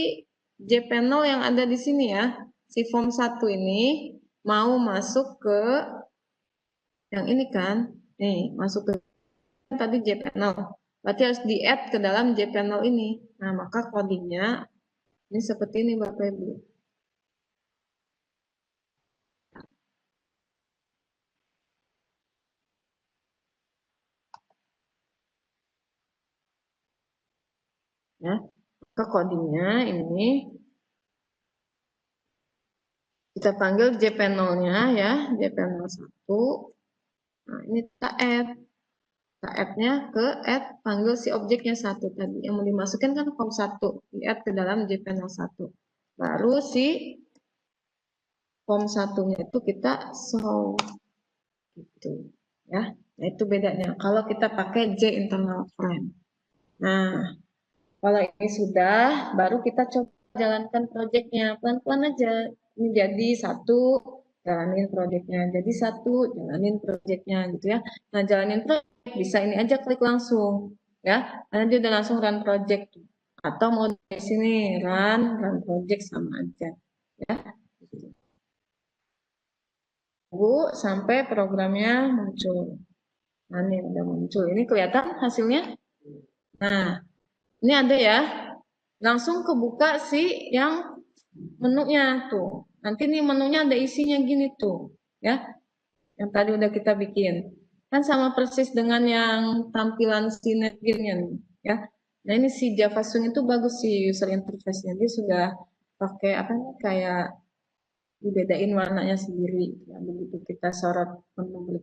jpanel yang ada di sini ya. Si form 1 ini mau masuk ke yang ini kan. Nih, masuk ke tadi jpanel. Berarti harus di-add ke dalam jpanel ini. Nah, maka codingnya ini seperti ini Bapak Ibu. Ya, ke codingnya ini kita panggil jpanel-nya ya, jpanel 1. Nah, ini kita add. Kita add-nya ke add panggil si objeknya 1 tadi. Yang mau dimasukkan kan form 1, di-add ke dalam jpanel 1. Baru si form 1-nya itu kita show gitu ya. Nah, itu bedanya kalau kita pakai J internal frame. Nah, kalau ini sudah, baru kita coba jalankan projectnya. Pelan-pelan aja. Ini jadi 1, jalanin projectnya. Jadi 1, jalanin projectnya gitu ya. Nah, jalanin project bisa ini aja klik langsung ya. Karena dia udah langsung run project. Atau mau di sini run project sama aja ya. Tunggu sampai programnya muncul. Nah, ini udah muncul. Ini kelihatan hasilnya. Nah, ini ada ya. Langsung kebuka si yang menunya tuh. Nanti nih menunya ada isinya gini tuh, ya. Yang tadi udah kita bikin. Kan sama persis dengan yang tampilan si NetGear-nya nih, ya. Nah, ini si Java Swing itu bagus sih user interface-nya. Dia sudah pakai apa nih kayak dibedain warnanya sendiri. Ya, begitu kita sorot menu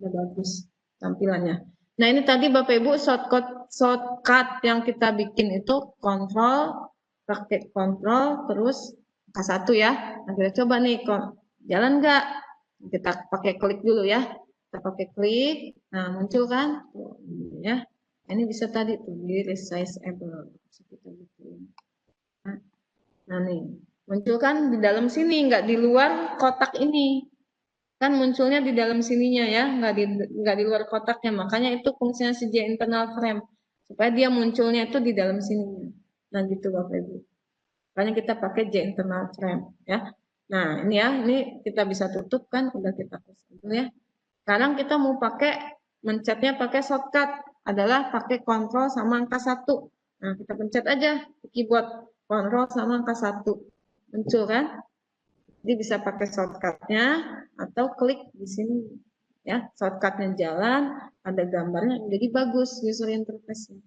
udah bagus tampilannya. Nah, ini tadi Bapak Ibu shortcut yang kita bikin itu kontrol, pakai kontrol, terus K1 ya. Nah, kita coba nih, kok jalan nggak? Kita pakai klik dulu ya. Kita pakai klik, nah muncul kan? Tuh, ya. Ini bisa tadi tuh di resizable. Kita bikin. Nah, nih, muncul kan di dalam sini, nggak di luar kotak ini. Kan munculnya di dalam sininya ya, nggak di luar kotaknya. Makanya itu fungsinya si J internal frame. supaya dia munculnya itu di dalam sini. Nah gitu Bapak Ibu. Makanya kita pakai J internal frame ya. Nah ini ya, ini kita bisa tutup kan, udah kita close dulu ya. Sekarang kita mau pakai mencetnya pakai shortcut adalah pakai kontrol sama angka 1. Nah kita pencet aja di keyboard kontrol sama angka 1 muncul kan. Jadi bisa pakai shortcutnya atau klik di sini ya, shortcutnya jalan, ada gambarnya, jadi bagus user interface-nya.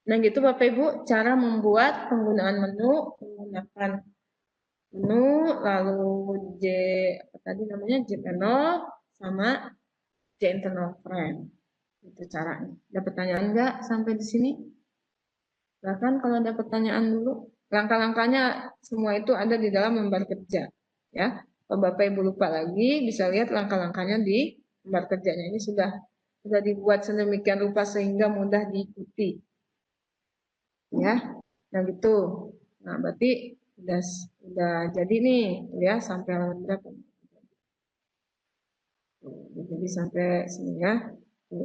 Nah gitu Bapak Ibu cara membuat penggunaan menu menggunakan menu lalu J apa tadi namanya J panel sama J internal frame. Itu caranya. Ada pertanyaan nggak sampai di sini? Bahkan kalau ada pertanyaan dulu, langkah-langkahnya semua itu ada di dalam lembar kerja. Ya, kalau Bapak Ibu lupa lagi, bisa lihat langkah-langkahnya di lembar kerjanya. Ini sudah dibuat sedemikian rupa sehingga mudah diikuti. Ya, nah gitu. Nah, berarti udah jadi nih, ya sampai halaman berapa? Jadi sampai sini ya,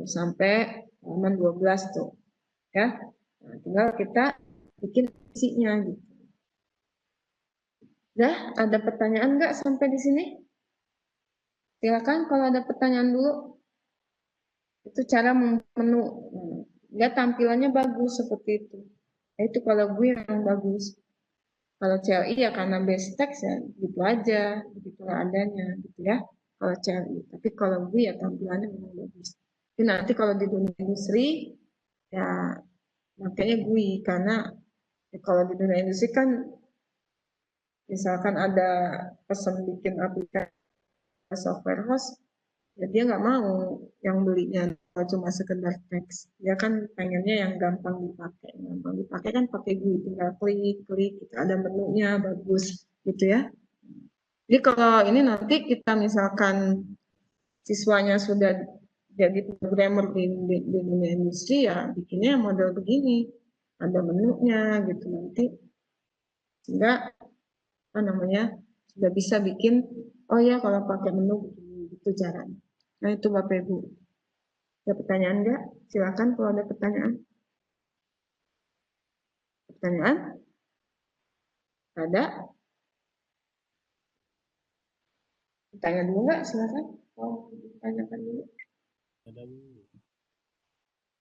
sampai halaman 12 tuh, ya. Nah, tinggal kita bikin isinya gitu. Udah, ada pertanyaan nggak sampai di sini? Silakan kalau ada pertanyaan dulu. Itu cara menu. Dia tampilannya bagus seperti itu. Itu kalau gue yang bagus. Kalau CLI ya karena base text ya gitu aja, begitulah adanya gitu ya. Kalau CLI, tapi kalau gue ya tampilannya memang bagus. Jadi nanti kalau di dunia industri ya makanya gue karena ya kalau di dunia industri kan misalkan ada pesan bikin aplikasi software host, ya dia nggak mau yang belinya cuma sekedar teks. Dia kan pengennya yang gampang dipakai. Gampang dipakai kan pakai GUI, tinggal klik, klik, gitu. Ada menunya bagus gitu ya. Jadi kalau ini nanti kita misalkan siswanya sudah jadi programmer di dunia industri ya bikinnya model begini. Ada menunya gitu nanti. Sehingga apa namanya sudah bisa bikin, oh ya kalau pakai menu begini, gitu caranya. Nah itu Bapak Ibu. Ada pertanyaan enggak? Silakan kalau ada pertanyaan. Pertanyaan? Ada? Tanya dulu enggak? Silakan. Mau ditanyakan dulu.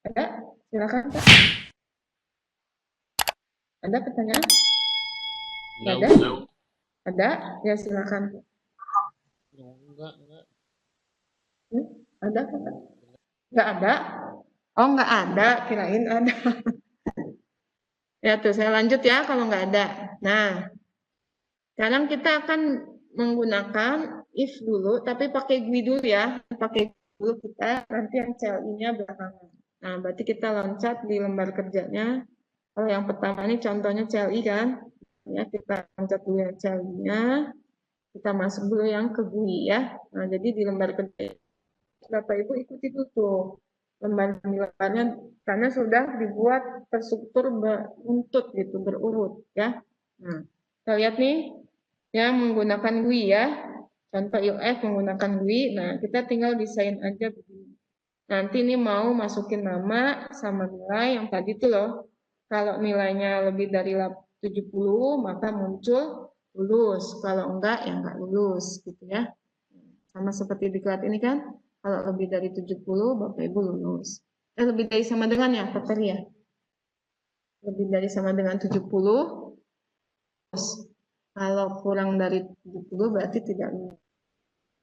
Ada? Silakan Pak. Ada pertanyaan? Ada? Ada? Ya silakan. Enggak. Ada Pak? Enggak ada? Oh enggak ada, kirain ada. Ya tuh saya lanjut ya kalau enggak ada. Nah, sekarang kita akan menggunakan if dulu, tapi pakai GUI dulu ya. Pakai dulu kita, nanti yang CLI-nya belakangan. Nah, berarti kita loncat di lembar kerjanya. Kalau yang pertama ini contohnya CLI kan. Ya, kita loncat dulu yang CLI-nya. Kita masuk dulu yang ke GUI ya. Nah, jadi di lembar kerja, Bapak Ibu ikuti dulu tuh lembar-lembarnya karena sudah dibuat terstruktur beruntut gitu, berurut ya. Nah, kita lihat nih yang menggunakan GUI ya. Contoh UF menggunakan GUI. Nah, kita tinggal desain aja begini. Nanti ini mau masukin nama sama nilai yang tadi tuh loh. Kalau nilainya lebih dari 70, maka muncul lulus. Kalau enggak, ya enggak lulus gitu ya. Sama seperti di kelas ini kan. Kalau lebih dari 70, Bapak Ibu lulus. Lebih dari sama dengan ya, Pak ya. Lebih dari sama dengan 70, kalau kurang dari 70 berarti tidak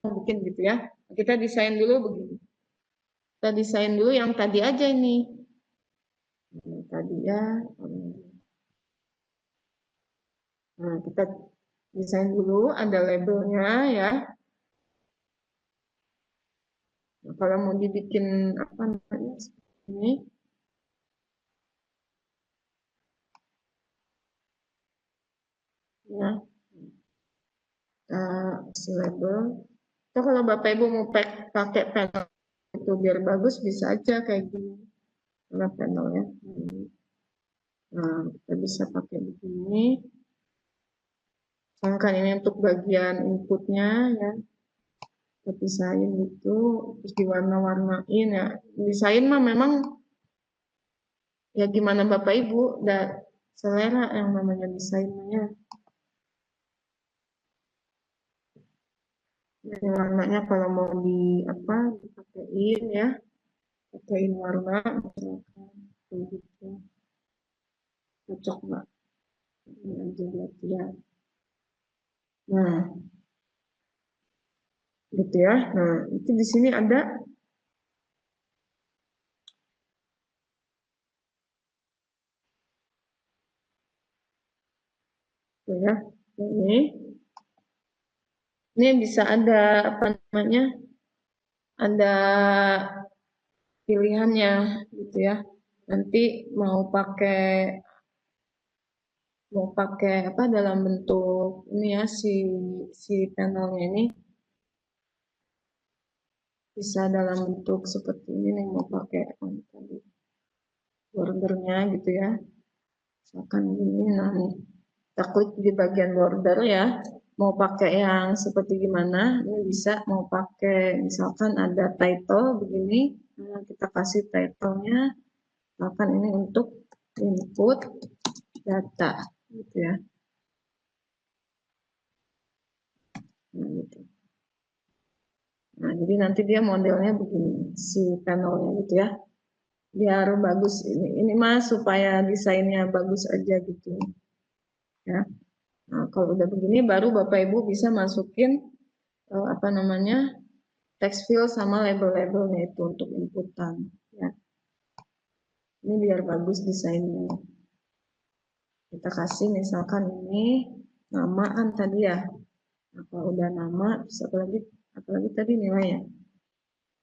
mungkin gitu ya. Kita desain dulu begini. Kita desain dulu yang tadi aja ini. Tadi ya. Nah, kita desain dulu, ada labelnya ya. Nah, kalau mau dibikin apa namanya ini. Ya. Label. So, kalau Bapak Ibu mau pakai panel itu biar bagus bisa aja kayak gini. Nah, panelnya. Nah, kita bisa pakai begini. Misalkan ini untuk bagian inputnya ya. Kita pisahin gitu, terus diwarna-warnain ya. Desain mah memang Ya gimana Bapak Ibu, selera yang namanya desainnya. Ini warnanya kalau mau dipakein ya, pakein warna misalkan begitu. Cocok nggak? Ini aja lihat. Nah, gitu ya. Nah, itu di sini ada ya. Ini bisa ada apa namanya? Ada pilihannya gitu ya. Nanti mau pakai apa dalam bentuk ini ya si panelnya ini bisa dalam bentuk seperti ini nih, mau pakai tadi bordernya gitu ya. Misalkan gini, nah nih kita klik di bagian border ya. Mau pakai yang seperti gimana? Ini bisa mau pakai misalkan ada title begini, nah, kita kasih titlenya. Misalkan ini untuk input data gitu ya. Nah, gitu. Nah, jadi nanti dia modelnya begini, si panelnya gitu ya. Biar bagus ini mah supaya desainnya bagus aja gitu ya. Nah, kalau udah begini baru Bapak Ibu bisa masukin apa namanya? Text field sama label-labelnya itu untuk inputan ya. Ini biar bagus desainnya. Kita kasih misalkan ini namaan tadi ya. Nah, kalau udah nama, terus apalagi tadi nilainya.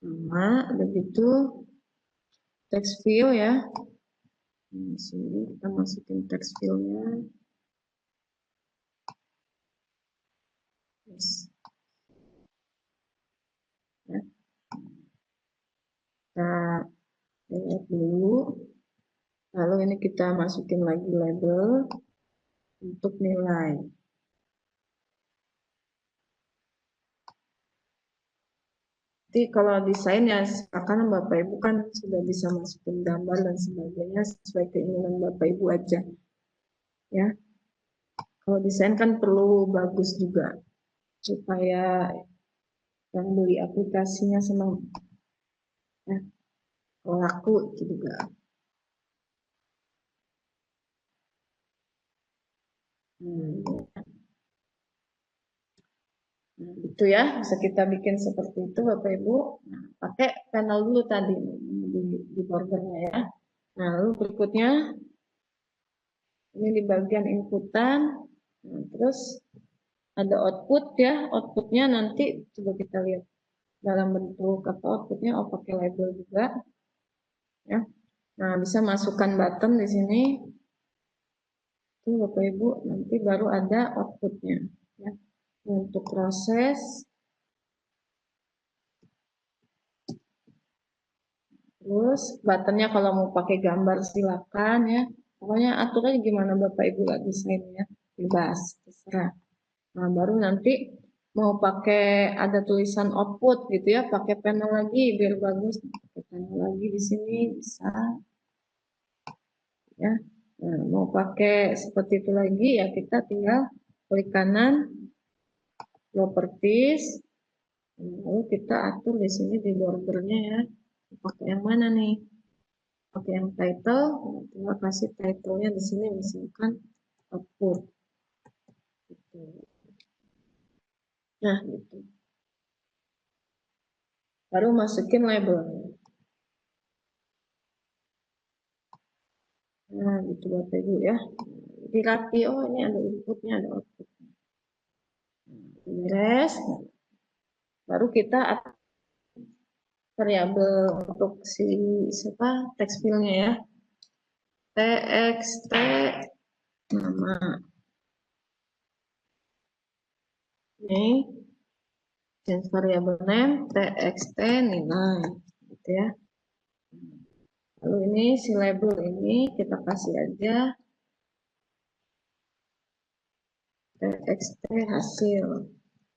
Nama, udah gitu text field ya. Di sini kita masukin text field-nya. Yes. Ya. Kita lihat dulu. Lalu ini kita masukin lagi label untuk nilai. Jadi kalau desain ya sekarang Bapak Ibu kan sudah bisa masukin gambar dan sebagainya sesuai keinginan Bapak Ibu aja. Ya. Kalau desain kan perlu bagus juga supaya yang beli aplikasinya senang. Ya. Kalau laku itu juga. Nah, itu ya, bisa kita bikin seperti itu Bapak Ibu. Nah, pakai panel dulu tadi di bordernya ya. Nah, lalu berikutnya ini di bagian inputan. Nah, terus ada output ya. Outputnya nanti coba kita lihat dalam bentuk apa outputnya. Oh, pakai label juga ya. Nah, bisa masukkan button di sini. Itu Bapak Ibu nanti baru ada outputnya ya. Untuk proses terus buttonnya kalau mau pakai gambar silakan ya. Pokoknya atur aja gimana Bapak Ibu lah desainnya. Bebas, terserah. Nah, baru nanti mau pakai ada tulisan output gitu ya, pakai panel lagi biar bagus. Pakai panel lagi di sini bisa ya. Nah, mau pakai seperti itu lagi ya kita tinggal klik kanan properties. Lalu kita atur di sini di bordernya ya. Pakai yang mana nih? Pakai yang title, tinggal kasih titlenya di sini misalkan output. Gitu. Nah, gitu. Baru masukin label. Nah, gitu Bapak Ibu ya. Dirapi, oh ini ada inputnya, ada outputnya. Beres. Baru kita atur variabel untuk si text field-nya ya. txt nama. Ini change variable name txt nilai gitu ya. Lalu ini si label ini kita kasih aja txt hasil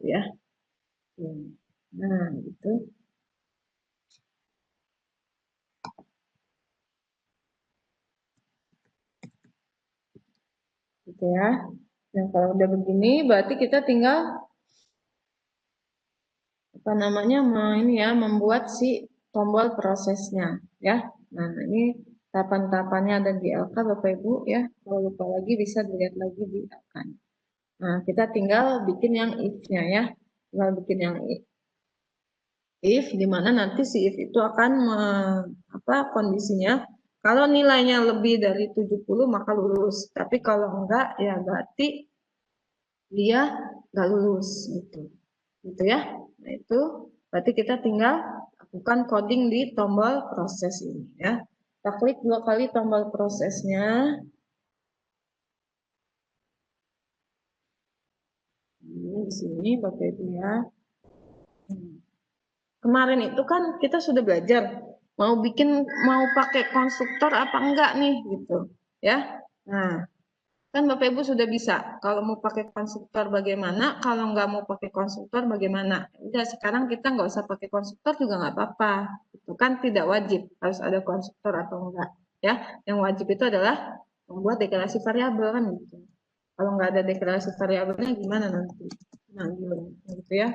ya. Nah, gitu. gitu ya. Nah, kalau udah begini berarti kita tinggal apa namanya ini ya, membuat si tombol prosesnya ya. Nah, ini tahapan-tahapannya ada di LK Bapak Ibu ya. Kalau lupa lagi bisa dilihat lagi di LK. Nah, kita tinggal bikin yang if-nya ya. Tinggal bikin yang if, di mana nanti si if itu akan kondisinya kalau nilainya lebih dari 70 maka lulus. Tapi kalau enggak ya berarti dia enggak lulus gitu. Gitu ya. Nah, itu berarti kita tinggal lakukan coding di tombol proses ini ya. Kita klik 2 kali tombol prosesnya. Ini di sini Bapak Ibu ya. Kemarin itu kan kita sudah belajar mau pakai konstruktor apa enggak nih gitu ya. Nah, kan Bapak Ibu sudah bisa kalau mau pakai konstruktor bagaimana, kalau nggak mau pakai konstruktor bagaimana. Udah sekarang kita nggak usah pakai konstruktor juga nggak apa-apa. Itu kan tidak wajib harus ada konstruktor atau enggak ya. Yang wajib itu adalah membuat deklarasi variabel kan gitu. Kalau nggak ada deklarasi variabelnya gimana nanti? Nah, gitu ya.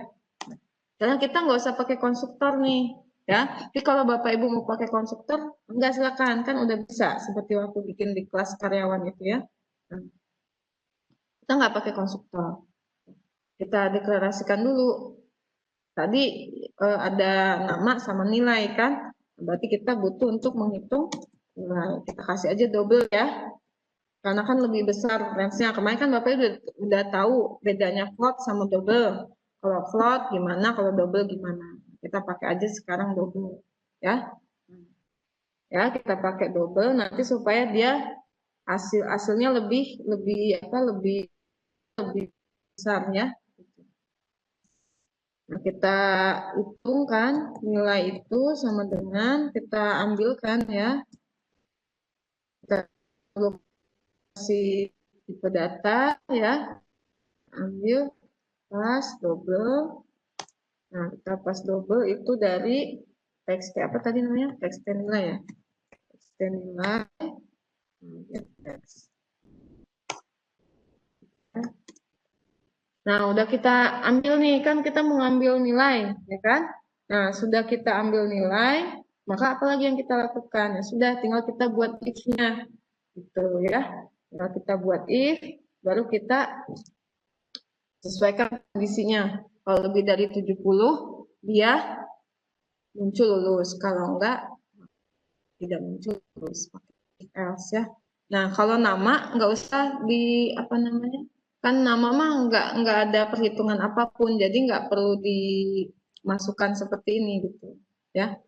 Karena kita nggak usah pakai konstruktor nih, ya. Tapi kalau Bapak Ibu mau pakai konstruktor, enggak silakan, kan udah bisa seperti waktu bikin di kelas karyawan itu ya. Nah, kita nggak pakai konstruktor. Kita deklarasikan dulu. Tadi ada nama sama nilai kan, berarti kita butuh untuk menghitung nilai. Kita kasih aja double ya, karena kan lebih besar range-nya. Kemarin kan Bapak udah tahu bedanya float sama double. Kalau float gimana, kalau double gimana. Kita pakai aja sekarang double ya. Ya, kita pakai double nanti supaya dia hasilnya lebih besar ya. Nah, kita hitungkan nilai itu sama dengan kita ambilkan ya. Kita kasih tipe data ya. Ambil pas double. Nah, kita pas double itu dari txt apa tadi namanya? Txt nilai ya. Txt nilai. Nah, udah kita ambil nih, kan kita mengambil nilai, ya kan? Nah, sudah kita ambil nilai, maka apa lagi yang kita lakukan? Ya sudah, tinggal kita buat if-nya. Gitu ya. Tinggal kita buat if, baru kita sesuaikan kondisinya. Kalau lebih dari 70, dia muncul lulus. Kalau enggak, tidak muncul lulus. Pakai if else ya. Nah, kalau nama enggak usah di apa namanya? Kan nama mah enggak ada perhitungan apapun, jadi enggak perlu dimasukkan seperti ini gitu ya.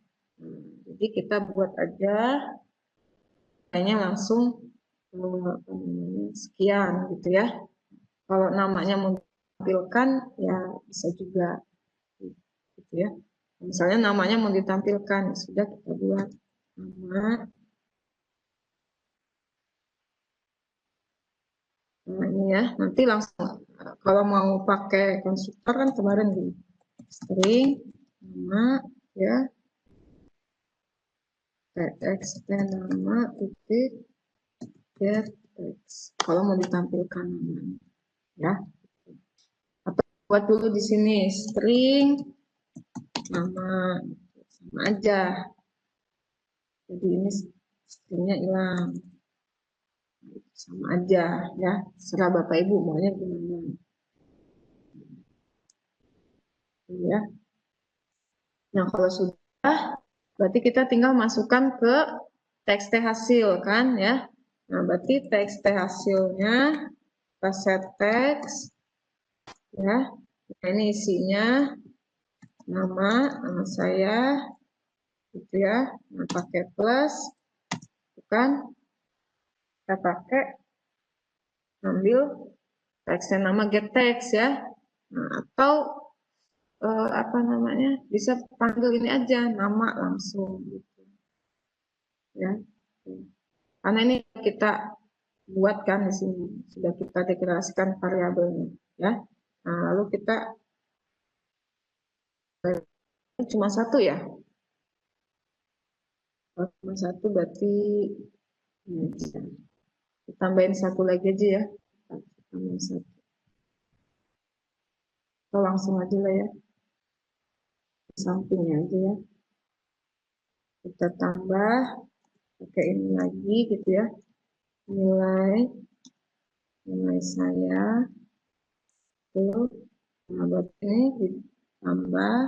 Jadi kita buat aja kayaknya langsung sekian gitu ya. Kalau namanya menampilkan ya bisa juga gitu ya. Misalnya namanya mau ditampilkan, sudah kita buat nama. Nah, ini ya, nanti langsung kalau mau pakai konstruktor kan kemarin di string nama ya txt nama titik get text kalau mau ditampilkan namanya ya. Atau buat dulu di sini string nama sama aja. Jadi ini stringnya hilang. Sama aja ya, serah Bapak Ibu maunya gimana. Ya. Nah, kalau sudah berarti kita tinggal masukkan ke txt hasil kan ya. Nah, berarti txt hasilnya kita set text ya. Nah, ini isinya nama saya gitu ya. Nah, pakai plus kan kita pakai ambil teksnya nama get text ya. Nah, atau apa namanya bisa panggil ini aja nama langsung gitu ya, karena ini kita buatkan di sini sudah kita deklarasikan variabelnya ya. Nah, lalu kita cuma satu ya, cuma satu berarti tambahin satu lagi aja ya. tambah 1. Kita langsung aja lah ya, sampingnya aja ya. Kita tambah, pakai ini lagi gitu ya. Nilai saya tuh, nah buat ini ditambah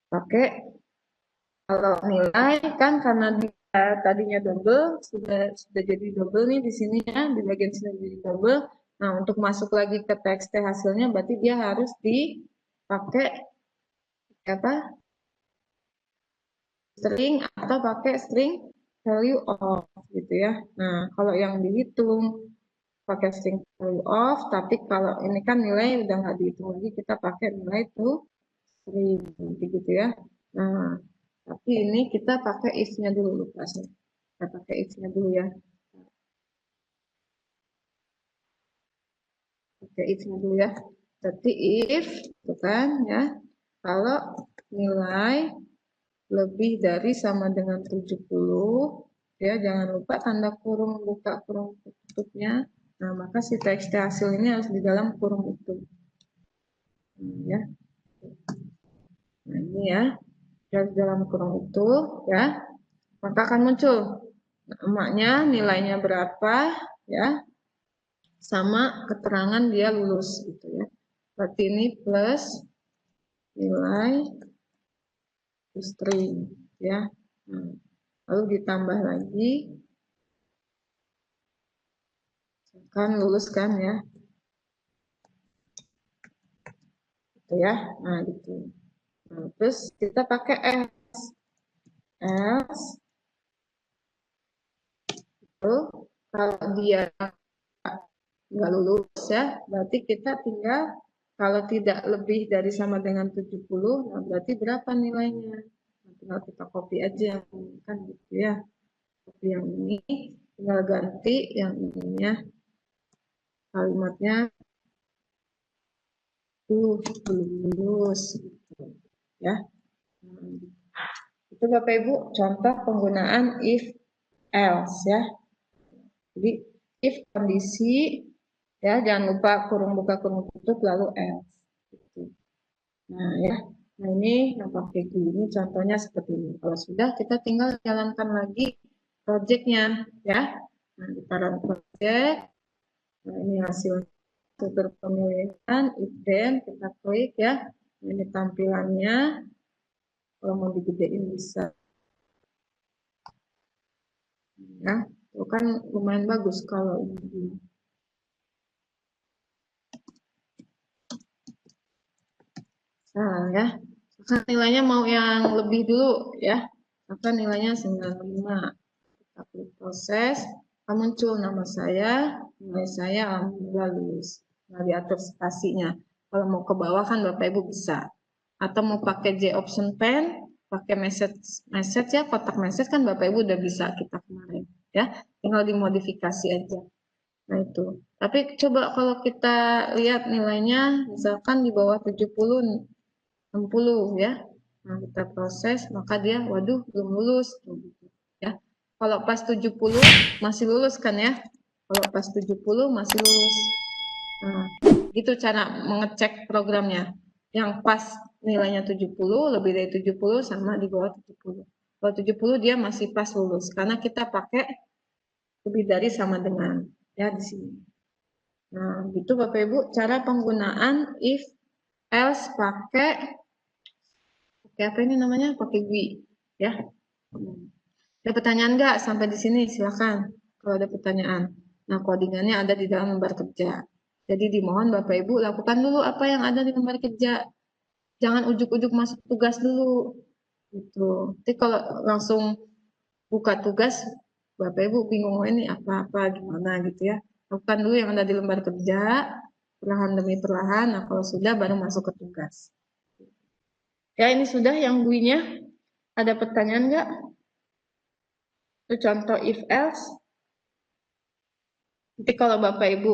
pakai, kalau nilai kan karena dia tadinya double sudah jadi double nih di sini ya, di bagian sini jadi double. Nah untuk masuk lagi ke TXT hasilnya berarti dia harus dipakai apa, string atau pakai string value of gitu ya. Nah kalau yang dihitung pakai string value of, tapi kalau ini kan nilai udah nggak dihitung lagi, kita pakai nilai itu string gitu ya. Nah tapi ini kita pakai if-nya dulu, lupa sih. Kita pakai if-nya dulu ya. Pakai if-nya dulu ya. Jadi if itu kan ya, kalau nilai lebih dari sama dengan 70 ya, jangan lupa tanda kurung buka kurung tutupnya. Nah, maka si txt hasil ini harus di dalam kurung itu. Ya. Nah, ini ya. Dari dalam kurung itu ya, maka akan muncul namanya, nilainya berapa ya, sama keterangan dia lulus gitu ya. Berarti ini plus nilai string ya. Nah, lalu ditambah lagi kan lulus kan ya. Gitu ya. Nah, gitu. Nah, terus kita pakai else itu kalau dia nggak lulus ya, berarti kita tinggal kalau tidak lebih dari sama dengan 70, nah berarti berapa nilainya? Nah, tinggal kita copy aja kan gitu ya. Copy yang ini, tinggal ganti yang ininya, kalimatnya belum lulus gitu ya. Nah, itu Bapak Ibu contoh penggunaan if else ya. Jadi if kondisi ya, jangan lupa kurung buka kurung tutup lalu else gitu. Nah ya, nah ini yang pakai gini contohnya seperti ini. Kalau sudah, kita tinggal jalankan lagi projectnya ya. Nah kita run project. Nah ini hasil struktur pemilihan, if then kita klik ya. Ini tampilannya. Kalau mau digedein bisa. Ya, itu kan lumayan bagus kalau ini. Nah ya, maka nilainya mau yang lebih dulu ya. Maka nilainya 95. Kita klik proses, akan muncul nama saya, nilai saya alhamdulillah lulus. Nah, diatur spasinya. Kalau mau ke bawah kan Bapak Ibu bisa. Atau mau pakai J option pen, pakai message ya, kotak message kan Bapak Ibu udah bisa kita kemarin ya. Tinggal dimodifikasi aja. Nah itu. Tapi coba kalau kita lihat nilainya misalkan di bawah 70, 60 ya. Nah, kita proses, maka dia waduh belum lulus ya. Kalau pas 70 masih lulus kan ya. Kalau pas 70 masih lulus. Nah, itu cara mengecek programnya. Yang pas nilainya 70, lebih dari 70 sama di bawah 70. Kalau 70 dia masih pas lulus karena kita pakai lebih dari sama dengan ya di sini. Nah, gitu Bapak Ibu cara penggunaan if else pakai apa ini namanya? Pakai GUI ya. Ada pertanyaan nggak sampai di sini? Silakan kalau ada pertanyaan. Nah, codingannya ada di dalam lembar kerja. Jadi dimohon Bapak Ibu lakukan dulu apa yang ada di lembar kerja. Jangan ujuk-ujuk masuk tugas dulu. Gitu. Nanti kalau langsung buka tugas, Bapak Ibu bingung ini apa-apa gimana gitu ya. Lakukan dulu yang ada di lembar kerja, perlahan demi perlahan. Nah, kalau sudah baru masuk ke tugas. Ya, ini sudah yang GUI-nya. Ada pertanyaan nggak? Itu contoh if else. Nanti kalau Bapak Ibu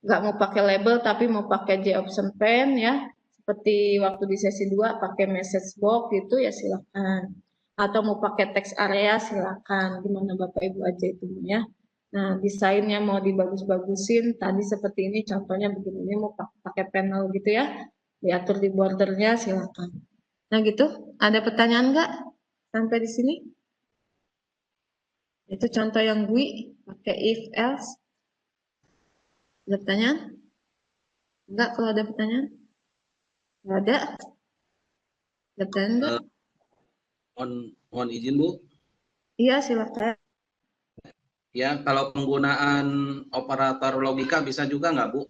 nggak mau pakai label tapi mau pakai J option pen ya, seperti waktu di sesi 2 pakai message box gitu ya silakan. Atau mau pakai text area silakan. Gimana Bapak Ibu aja itu ya. Nah, desainnya mau dibagus-bagusin, tadi seperti ini contohnya begini, ini mau pakai panel gitu ya, diatur di bordernya silakan. Nah gitu, ada pertanyaan nggak sampai di sini? Itu contoh yang gue pakai if else. Ada pertanyaan? Enggak, kalau ada pertanyaan? Nggak ada? Ada pertanyaan enggak? Mohon izin Bu. Iya, silakan. Ya, kalau penggunaan operator logika bisa juga nggak Bu?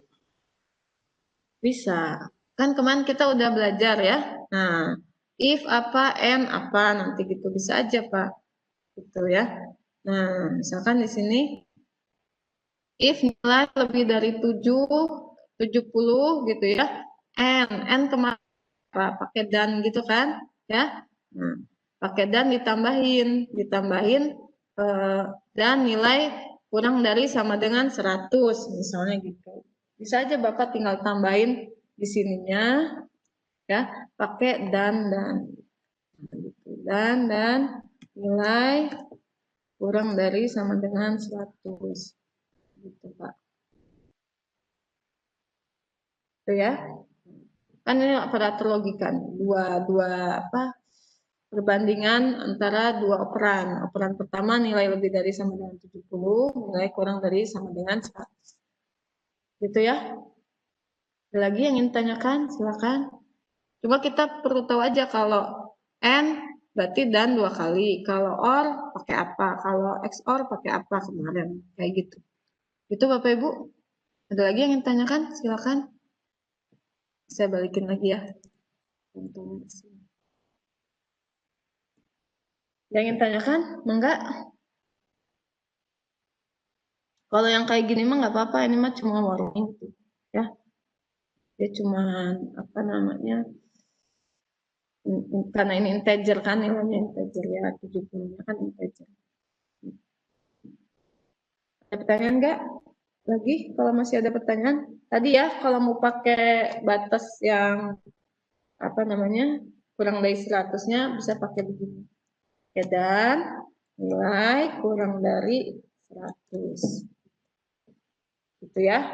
Bisa. Kan kemarin kita udah belajar ya. Nah, if apa, and apa, nanti gitu bisa aja Pak. Gitu ya. Nah, misalkan di sini if nilai lebih dari 70 gitu ya. And kemarin apa? Pakai dan gitu kan? Ya. Nah, pakai dan ditambahin dan nilai kurang dari sama dengan 100 misalnya gitu. Bisa aja Bapak tinggal tambahin di sininya ya, pakai dan gitu. Dan nilai kurang dari sama dengan 100 gitu Pak. Itu ya. Kan ini operator logika nih. Dua apa? Perbandingan antara dua operan. Operan pertama nilai lebih dari sama dengan 70, nilai kurang dari sama dengan 100. Gitu ya. Ada lagi yang ingin tanyakan? Silakan. Cuma kita perlu tahu aja kalau and berarti dan 2 kali. Kalau or pakai apa? Kalau XOR pakai apa kemarin? Kayak gitu. Itu Bapak Ibu. Ada lagi yang ingin tanyakan? Silakan. Saya balikin lagi ya. Yang ingin tanyakan? Enggak? Kalau yang kayak gini mah nggak apa-apa. Ini mah cuma warning gitu. Ya. Dia cuma apa namanya? Karena ini integer kan, nilainya integer ya. 70-nya kan integer. Ada pertanyaan enggak? Lagi kalau masih ada pertanyaan. Tadi ya kalau mau pakai batas yang apa namanya? Kurang dari 100-nya bisa pakai begini. Ya, dan nilai kurang dari 100. Gitu ya.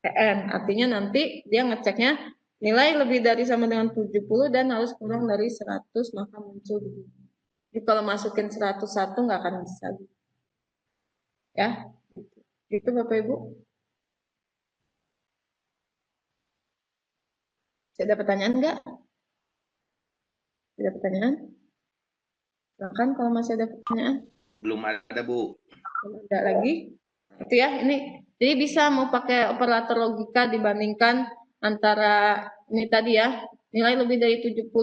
N artinya nanti dia ngeceknya nilai lebih dari sama dengan 70 dan harus kurang dari 100 maka muncul begini. Jadi kalau masukin 101 nggak akan bisa. Ya. Itu Bapak Ibu. Ada pertanyaan enggak? Ada pertanyaan? Silakan kalau masih ada pertanyaan. Belum ada Bu. Kalau ada lagi, itu ya ini. Jadi bisa mau pakai operator logika dibandingkan antara ini tadi ya, nilai lebih dari 70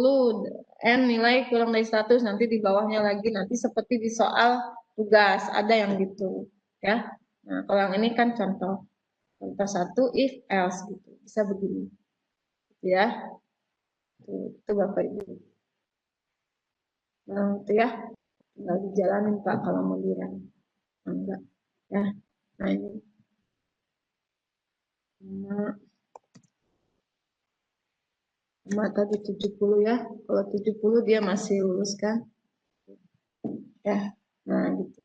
n nilai kurang dari 100 nanti di bawahnya lagi nanti seperti di soal tugas ada yang gitu ya. Nah, kalau yang ini kan contoh satu if else gitu bisa begini ya. Itu Bapak Ibu. Nah, itu ya. Tinggal dijalanin Pak kalau mau direm. Enggak. Ya. Nah ini. Sama tadi 70 ya. Kalau 70 dia masih lulus kan. Ya. Nah gitu.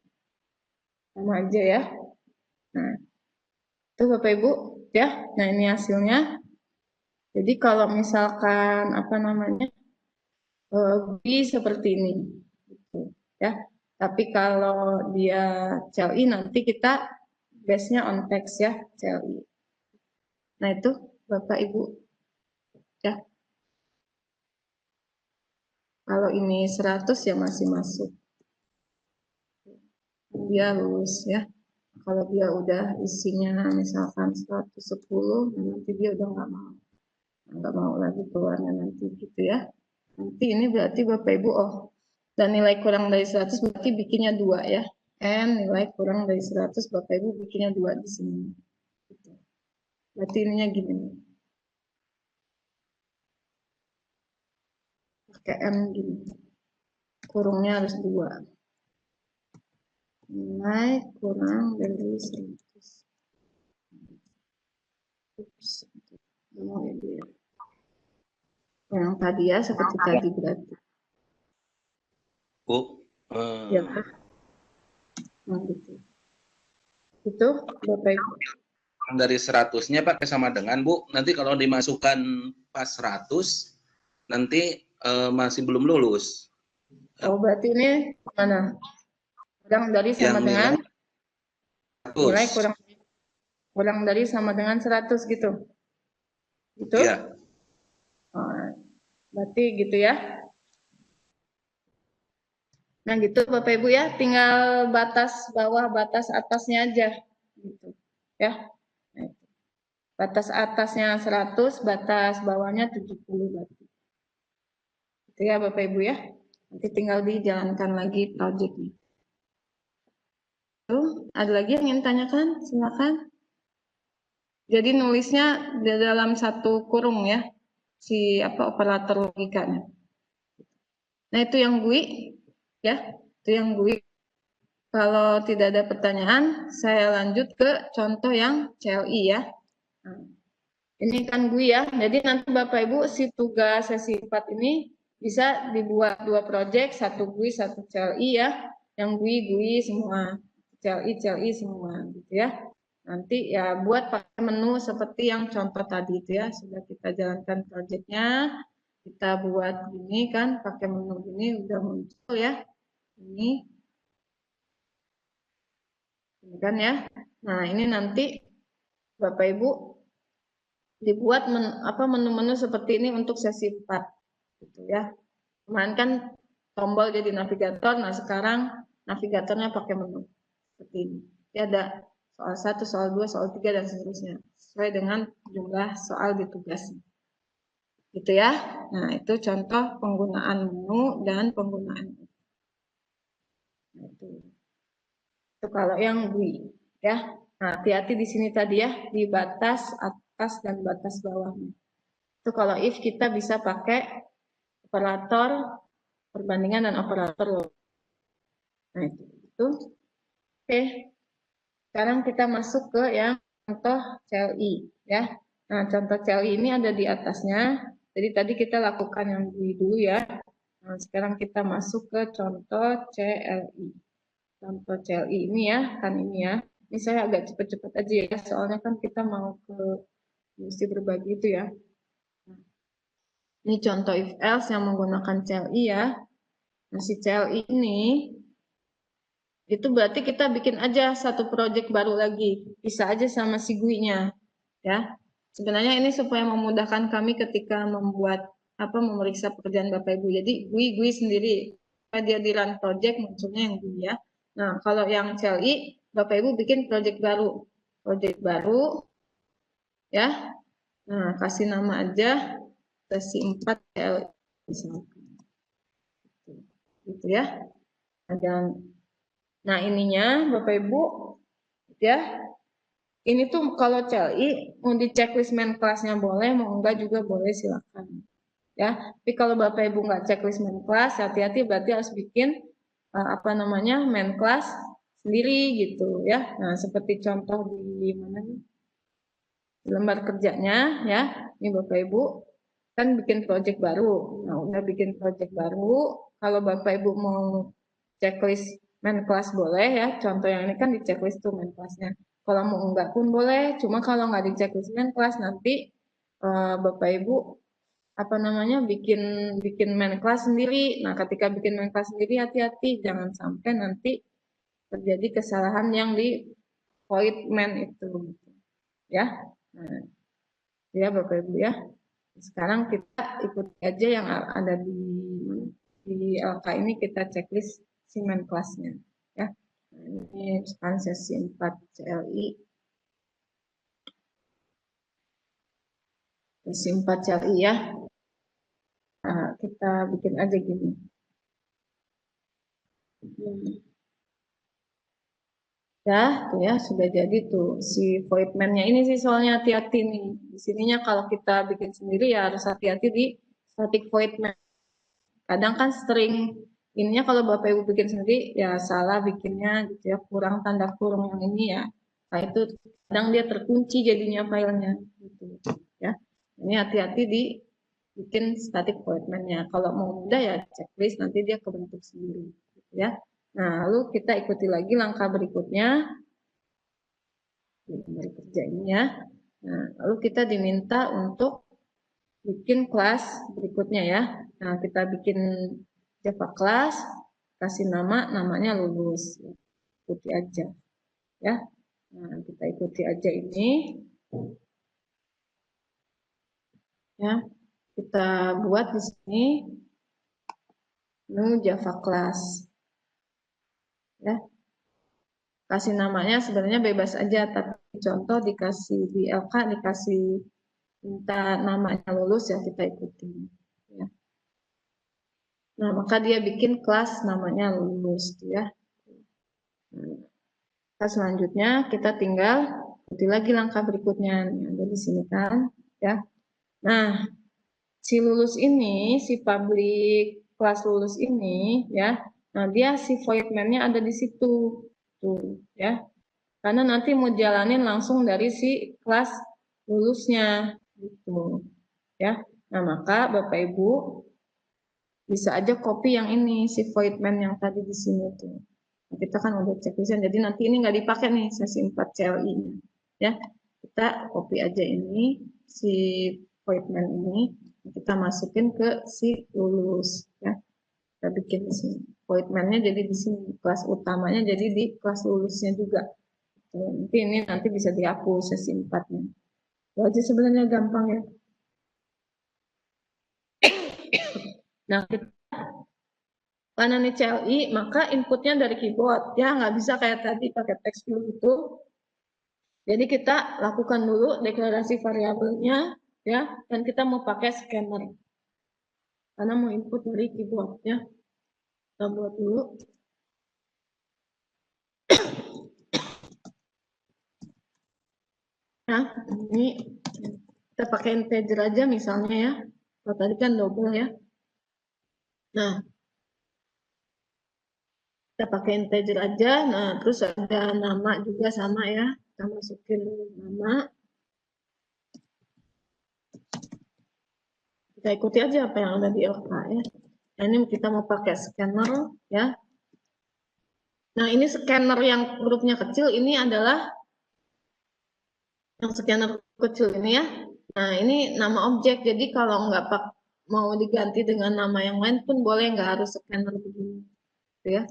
Sama aja ya. Nah. Itu Bapak Ibu. Ya. Nah ini hasilnya. Jadi kalau misalkan apa namanya. B seperti ini. Gitu. Ya. Tapi kalau dia CLI nanti kita base-nya on text ya. CLI. Nah itu Bapak Ibu. Ya. Kalau ini 100 ya masih masuk. Dia lulus ya. Kalau dia udah isinya misalkan 110, nanti dia udah nggak mau lagi keluarnya nanti gitu ya. Nanti ini berarti Bapak Ibu dan nilai kurang dari 100 berarti bikinnya 2 ya. And nilai kurang dari 100 Bapak Ibu bikinnya 2 di sini. Gitu. Berarti ininya gini. Pakai M gini. Kurungnya harus 2. Nilai kurang dari 100. Yang tadi ya seperti tadi berarti. Bu. Ya, nah, gitu. Itu Bapak Ibu. Dari 100-nya pakai sama dengan, Bu. Nanti kalau dimasukkan pas 100, nanti masih belum lulus. Oh, berarti ini mana? Kurang dari sama Yang dengan nilai 100. kurang dari sama dengan 100 gitu. Gitu? Iya. Oh, berarti gitu ya. Nah, gitu Bapak Ibu ya, tinggal batas bawah, batas atasnya aja gitu. Ya. Nah, itu. Batas atasnya 100, batas bawahnya 70 berarti. Itu ya Bapak Ibu ya. Nanti tinggal dijalankan lagi projectnya. Tuh, ada lagi yang ingin tanyakan? Silakan. Jadi nulisnya di dalam satu kurung ya, si operator logikanya. Nah itu yang GUI, ya, itu yang GUI. Kalau tidak ada pertanyaan, saya lanjut ke contoh yang CLI ya. Nah, ini kan GUI ya, jadi nanti Bapak Ibu si tugas sesi 4 ini bisa dibuat 2 project, satu GUI, satu CLI ya. Yang GUI semua, CLI semua gitu ya. Nanti ya buat pakai menu seperti yang contoh tadi itu ya, sudah kita jalankan projectnya, kita buat gini kan, pakai menu gini udah muncul ya, ini kan ya. Nah ini nanti Bapak Ibu dibuat menu-menu seperti ini untuk sesi 4 gitu ya. Kemarin kan tombol jadi navigator, nah sekarang navigatornya pakai menu seperti ini. Ya ada soal 1, soal 2, soal 3 dan seterusnya sesuai dengan jumlah soal di tugasnya. Gitu ya. Nah, itu contoh penggunaan menu dan penggunaan nah, itu kalau yang GUI ya. Nah, hati-hati di sini tadi ya, di batas atas dan batas bawahnya. Itu kalau if kita bisa pakai operator perbandingan dan operator log. Nah, itu. Oke. Sekarang kita masuk ke yang contoh CLI ya. Nah, contoh CLI ini ada di atasnya. Jadi tadi kita lakukan yang GUI dulu ya. Nah, sekarang kita masuk ke contoh CLI. Contoh CLI ini ya, kan ini ya. Ini saya agak cepat-cepat aja ya, soalnya kan kita mau ke mesti berbagi itu ya. Ini contoh if else yang menggunakan CLI ya. Nah, si CLI ini itu berarti kita bikin aja satu project baru lagi. Bisa aja sama si GUI-nya ya. Sebenarnya ini supaya memudahkan kami ketika membuat memeriksa pekerjaan Bapak Ibu. Jadi GUI sendiri dia di run project munculnya yang GUI ya. Nah, kalau yang CLI Bapak Ibu bikin project baru. Project baru ya. Nah, kasih nama aja sesi 4 CLI misalkan. Gitu ya. Nah, ininya Bapak Ibu ya. Ini tuh kalau CLI mau di checklist main kelasnya boleh, mau enggak juga boleh silakan. Ya, tapi kalau Bapak Ibu nggak checklist main kelas, hati-hati berarti harus bikin main kelas sendiri gitu ya. Nah, seperti contoh di mana nih? Di lembar kerjanya ya. Ini Bapak Ibu kan bikin project baru. Nah, udah bikin project baru, kalau Bapak Ibu mau checklist main kelas boleh ya. Contoh yang ini kan di checklist tuh main kelasnya. Kalau mau enggak pun boleh, cuma kalau nggak di checklist main kelas nanti Bapak Ibu bikin main kelas sendiri. Nah, ketika bikin main kelas sendiri hati-hati jangan sampai nanti terjadi kesalahan yang di void main itu. Ya. Nah, ya Bapak Ibu ya. Sekarang kita ikuti aja yang ada di LK ini, kita checklist si main kelasnya ya. Nah, ini sekarang sesi 4 CLI. Sesi 4 CLI ya. Nah, kita bikin aja gini. Ya, tuh ya sudah jadi tuh si void main-nya ini sih soalnya hati-hati nih. Di sininya kalau kita bikin sendiri ya harus hati-hati di static void main. Kadang kan sering ininya kalau Bapak Ibu bikin sendiri ya salah bikinnya gitu ya, kurang tanda kurung yang ini ya. Nah itu kadang dia terkunci jadinya filenya gitu ya. Ini hati-hati di bikin static void main-nya. Kalau mau mudah ya checklist nanti dia kebentuk sendiri gitu ya. Nah, lalu kita ikuti lagi langkah berikutnya. di lembar kerja ini ya. Nah, lalu kita diminta untuk bikin kelas berikutnya ya. Nah, kita bikin Java class, kasih namanya lulus. Ikuti aja ya. Nah, kita ikuti aja ini. Ya, kita buat di sini new Java class. Ya. Kasih namanya sebenarnya bebas aja, tapi contoh dikasih di LK dikasih minta namanya lulus ya kita ikuti. Ya. Nah, maka dia bikin kelas namanya lulus ya. Nah, selanjutnya kita tinggal ikuti lagi langkah berikutnya yang ada di sini kan ya. Nah, si lulus ini, si public kelas lulus ini ya. Nah, dia si void main-nya ada di situ. Tuh, ya. Karena nanti mau jalanin langsung dari si kelas lulusnya gitu. Ya. Nah, maka Bapak Ibu bisa aja copy yang ini si void main yang tadi di sini tuh. Kita kan udah checklist, jadi nanti ini nggak dipakai nih sesi 4 CLI-nya. Ya. Kita copy aja ini si void main ini, kita masukin ke si lulus ya. Kita bikin di sini. Void main-nya jadi di sini, kelas utamanya jadi di kelas lulusnya juga. Nanti ini nanti bisa dihapus sesi 4-nya. Itu aja sebenarnya gampang ya. Nah, karena ini CLI, maka inputnya dari keyboard. Ya, nggak bisa kayak tadi pakai teks dulu itu. Jadi kita lakukan dulu deklarasi variabelnya, ya, dan kita mau pakai scanner. Karena mau input dari keyboard, ya. Kita buat dulu. Nah, ini kita pakai integer aja misalnya ya. Kalau tadi kan double ya. Nah, kita pakai integer aja. Nah, terus ada nama juga sama ya. Kita masukin nama. Kita ikuti aja apa yang ada di LK ya. Nah, ini kita mau pakai scanner ya. Nah, ini scanner yang hurufnya kecil ini adalah yang scanner kecil ini ya. Nah, ini nama objek. Jadi kalau nggak mau diganti dengan nama yang lain pun boleh, nggak harus scanner begini. Gitu ya.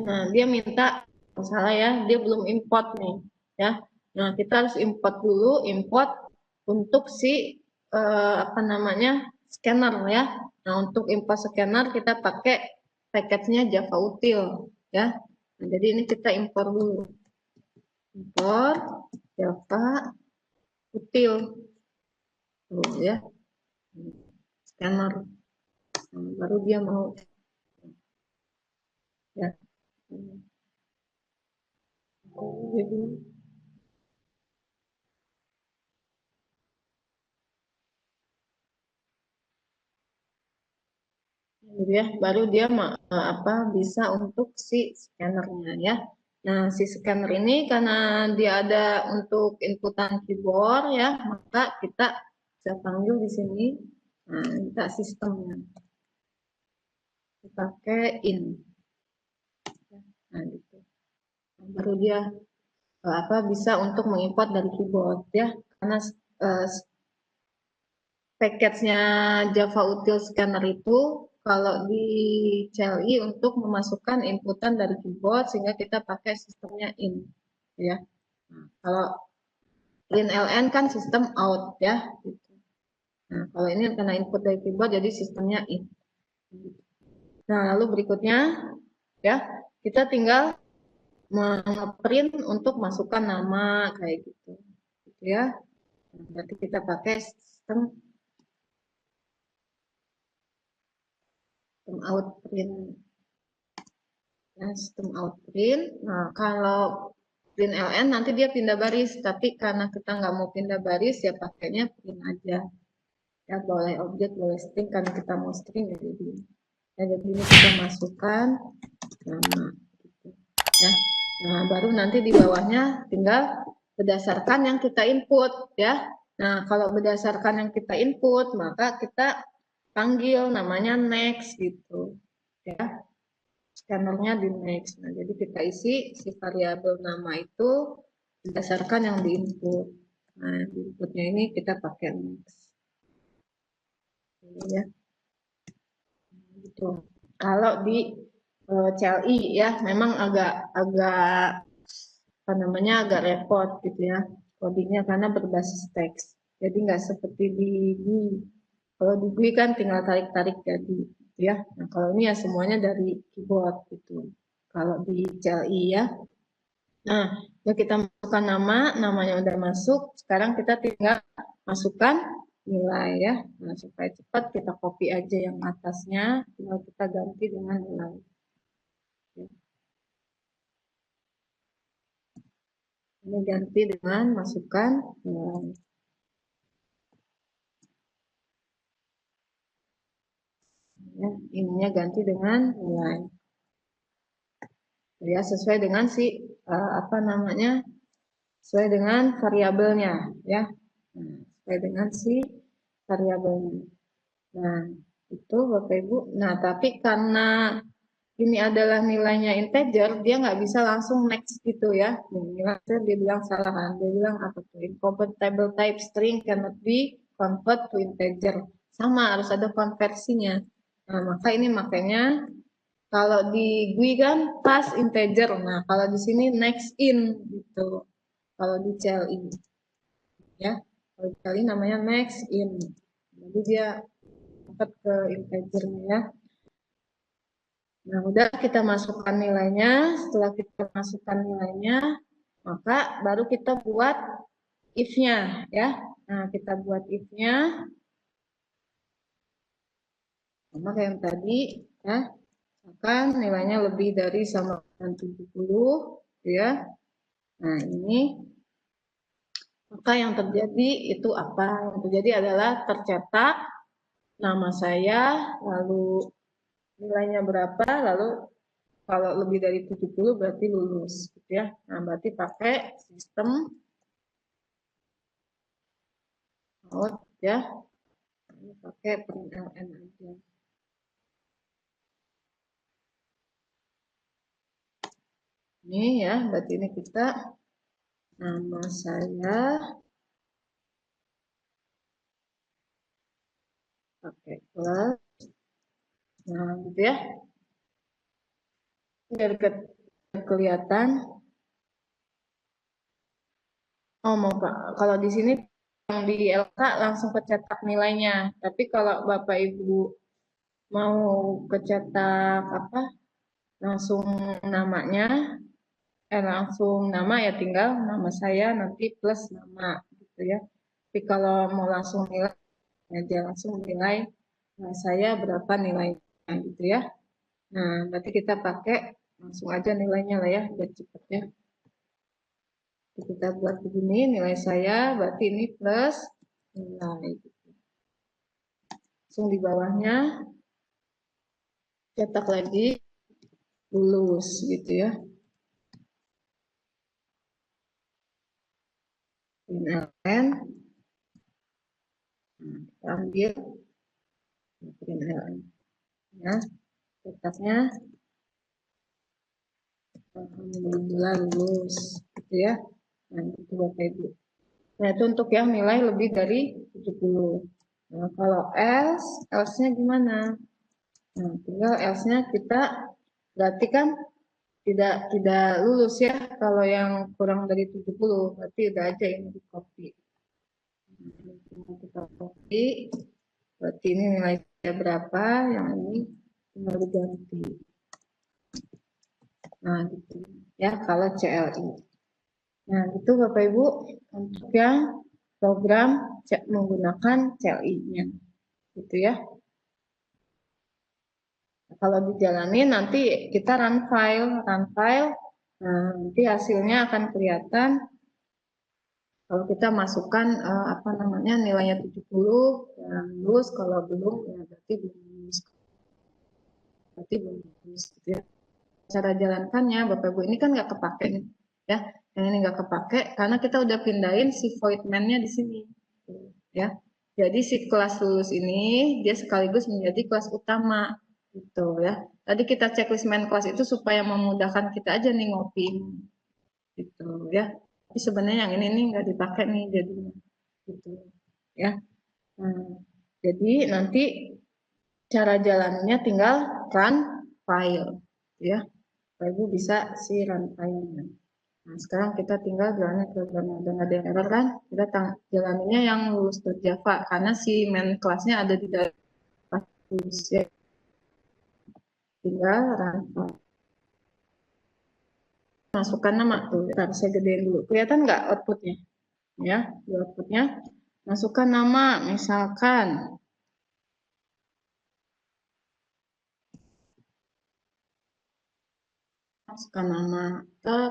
Nah, dia minta, salah ya, dia belum import nih, ya. Nah, kita harus import dulu, import untuk si apa namanya scanner ya. Nah, untuk import scanner kita pakai package-nya Java Util, ya. Nah, jadi ini kita import dulu, import Java Util, tuh ya, scanner. Nah, baru dia mau, ya. Jadi, ya, baru dia bisa untuk si scannernya ya. Nah, si scanner ini karena dia ada untuk inputan keyboard ya, maka kita bisa panggil di sini. Nah, kita sistemnya pakai in. Nah, gitu. Baru dia bisa untuk mengimport dari keyboard ya, karena package-nya Java Util Scanner itu kalau di CLI untuk memasukkan inputan dari keyboard sehingga kita pakai sistemnya in ya. Nah, kalau ln kan sistem out ya gitu. Nah, kalau ini karena input dari keyboard jadi sistemnya in. Nah, lalu berikutnya ya kita tinggal nge-print untuk masukkan nama kayak gitu. Gitu ya. Nah, berarti kita pakai sistem out print. Nah, sistem out print. Nah, kalau print ln nanti dia pindah baris, tapi karena kita nggak mau pindah baris ya pakainya print aja. Ya boleh objek, boleh string, karena kita mau string jadi ya, jadi ini kita masukkan nama gitu. Ya. Nah, baru nanti di bawahnya tinggal berdasarkan yang kita input ya. Nah, kalau berdasarkan yang kita input maka kita panggil namanya next gitu. Ya. scannernya di next. Nah, jadi kita isi si variabel nama itu berdasarkan yang diinput. Nah, di inputnya ini kita pakai next. Ya, gitu. Kalau di CLI ya, memang agak apa namanya agak repot gitu ya codingnya karena berbasis teks. Jadi nggak seperti di GUI. Kalau di GUI kan tinggal tarik-tarik jadi gitu ya. Nah, kalau ini ya semuanya dari keyboard gitu. Kalau di CLI ya. Nah, ya kita masukkan nama, namanya udah masuk. Sekarang kita tinggal masukkan nilai ya. Nah, supaya cepat kita copy aja yang atasnya, tinggal kita ganti dengan nilai. Ini ganti dengan masukkan nilai. Ya, ininya ganti dengan nilai. Ya, sesuai dengan si apa namanya? Sesuai dengan variabelnya ya. Nah, sesuai dengan si variabelnya. Nah, itu Bapak Ibu. Nah, tapi karena ini adalah nilainya integer, dia nggak bisa langsung next gitu ya. Dia bilang salah kan. Dia bilang apa tuh? Incompatible type string cannot be convert to integer. Sama, harus ada konversinya. Nah, makanya kalau di GUI kan pas integer. Nah, kalau di sini next in gitu. Kalau di CLI ya. Kalau di CLI namanya next in. Jadi dia convert ke integernya ya. Nah, udah kita masukkan nilainya. Setelah kita masukkan nilainya, maka baru kita buat if-nya ya. Nah, kita buat if-nya. Sama kayak yang tadi ya. Misalkan nilainya lebih dari sama dengan 70 ya. Nah, ini maka yang terjadi itu apa? Yang terjadi adalah tercetak nama saya, lalu nilainya berapa, lalu kalau lebih dari 70 berarti lulus gitu ya. Nah, berarti pakai sistem out ya. Ini pakai println aja. Ini ya, berarti ini kita nama saya pakai plus. Nah, gitu ya. Biar kelihatan. Oh, mau Pak. Kalau di sini yang di LK langsung kecetak nilainya. Tapi kalau Bapak Ibu mau kecetak apa? Langsung namanya, langsung nama ya tinggal nama saya nanti plus nama gitu ya. Tapi kalau mau langsung nilai, aja langsung nilai saya berapa nilainya gitu ya. Nah, berarti kita pakai langsung aja nilainya lah ya, biar cepat ya. Kita buat begini, nilai saya berarti ini plus nilai. Langsung di bawahnya cetak lagi lulus gitu ya. Println, ambil println ya, cetaknya alhamdulillah lulus gitu ya. Nah, itu Bapak Ibu. Nah, itu untuk yang nilai lebih dari 70. Nah, kalau else-nya gimana? Nah, tinggal else-nya kita berarti kan tidak lulus ya kalau yang kurang dari 70, berarti udah aja ini di copy. Kita copy, berarti ini nilai saya berapa, yang ini tinggal diganti. Nah, gitu ya kalau CLI. Nah, itu Bapak Ibu untuk yang program menggunakan CLI-nya. Gitu ya. Nah, kalau dijalani nanti kita run file. Nah, nanti hasilnya akan kelihatan kalau kita masukkan apa namanya nilainya 70 yang lulus, kalau belum ya berarti belum lulus. Berarti belum lulus gitu ya. Cara jalankannya Bapak Ibu ini kan nggak kepake nih ya. Yang ini nggak kepake karena kita udah pindahin si void main-nya di sini ya. Jadi si kelas lulus ini dia sekaligus menjadi kelas utama. gitu ya. Tadi kita checklist main kelas itu supaya memudahkan kita aja nih ngopi gitu ya. Tapi sebenarnya yang ini nih nggak dipakai nih jadinya gitu ya. Nah, jadi nanti cara jalannya tinggal run file ya. Bapak Ibu bisa si run file-nya. Nah, sekarang kita tinggal jalannya ke dan ada error kan? Kita jalaninya yang lulus ke Java karena si main kelasnya ada di dalam kelas ya. Tinggal run file. Masukkan nama tuh, ntar saya gedein dulu. Kelihatan nggak outputnya? Ya, di outputnya masukkan nama, misalkan masukkan nama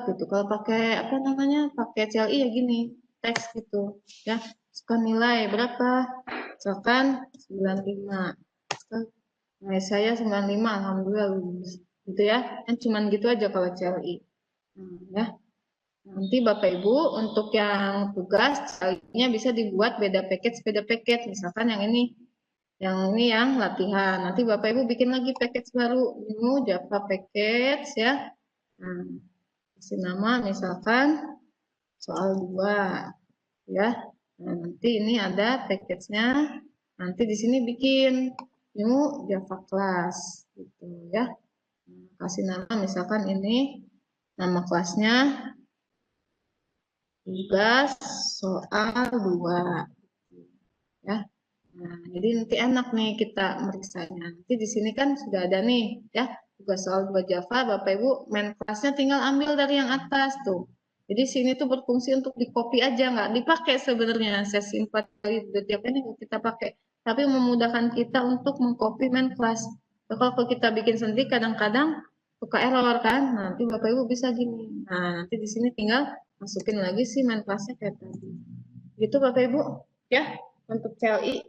gitu. Kalau pakai apa namanya, pakai CLI ya gini, teks gitu, ya. Masukkan nilai berapa? Misalkan 95. Nilai saya 95, alhamdulillah lulus. Gitu ya. Kan cuman gitu aja kalau CLI. Ya. Nanti Bapak Ibu untuk yang tugas CLI-nya bisa dibuat beda package, misalkan yang ini yang latihan. Nanti Bapak Ibu bikin lagi package baru, new Java package ya. Nah, kasih nama misalkan soal 2 ya. Nah, nanti ini ada package-nya. Nanti di sini bikin new Java class gitu ya. Nah, kasih nama misalkan ini nama kelasnya tugas soal 2 ya. Nah, jadi nanti enak nih kita meriksanya. Nanti di sini kan sudah ada nih ya tugas soal 2 Java, Bapak Ibu main kelasnya tinggal ambil dari yang atas tuh. Jadi sini tuh berfungsi untuk di copy aja, nggak dipakai sebenarnya sesi 4 kali tiap ini kita pakai, tapi memudahkan kita untuk mengcopy main kelas. Kalau kita bikin sendiri kadang-kadang suka error kan. Nah, nanti Bapak Ibu bisa gini. Nah, nanti di sini tinggal masukin lagi sih main kelasnya kayak tadi. Gitu Bapak Ibu ya untuk CLI.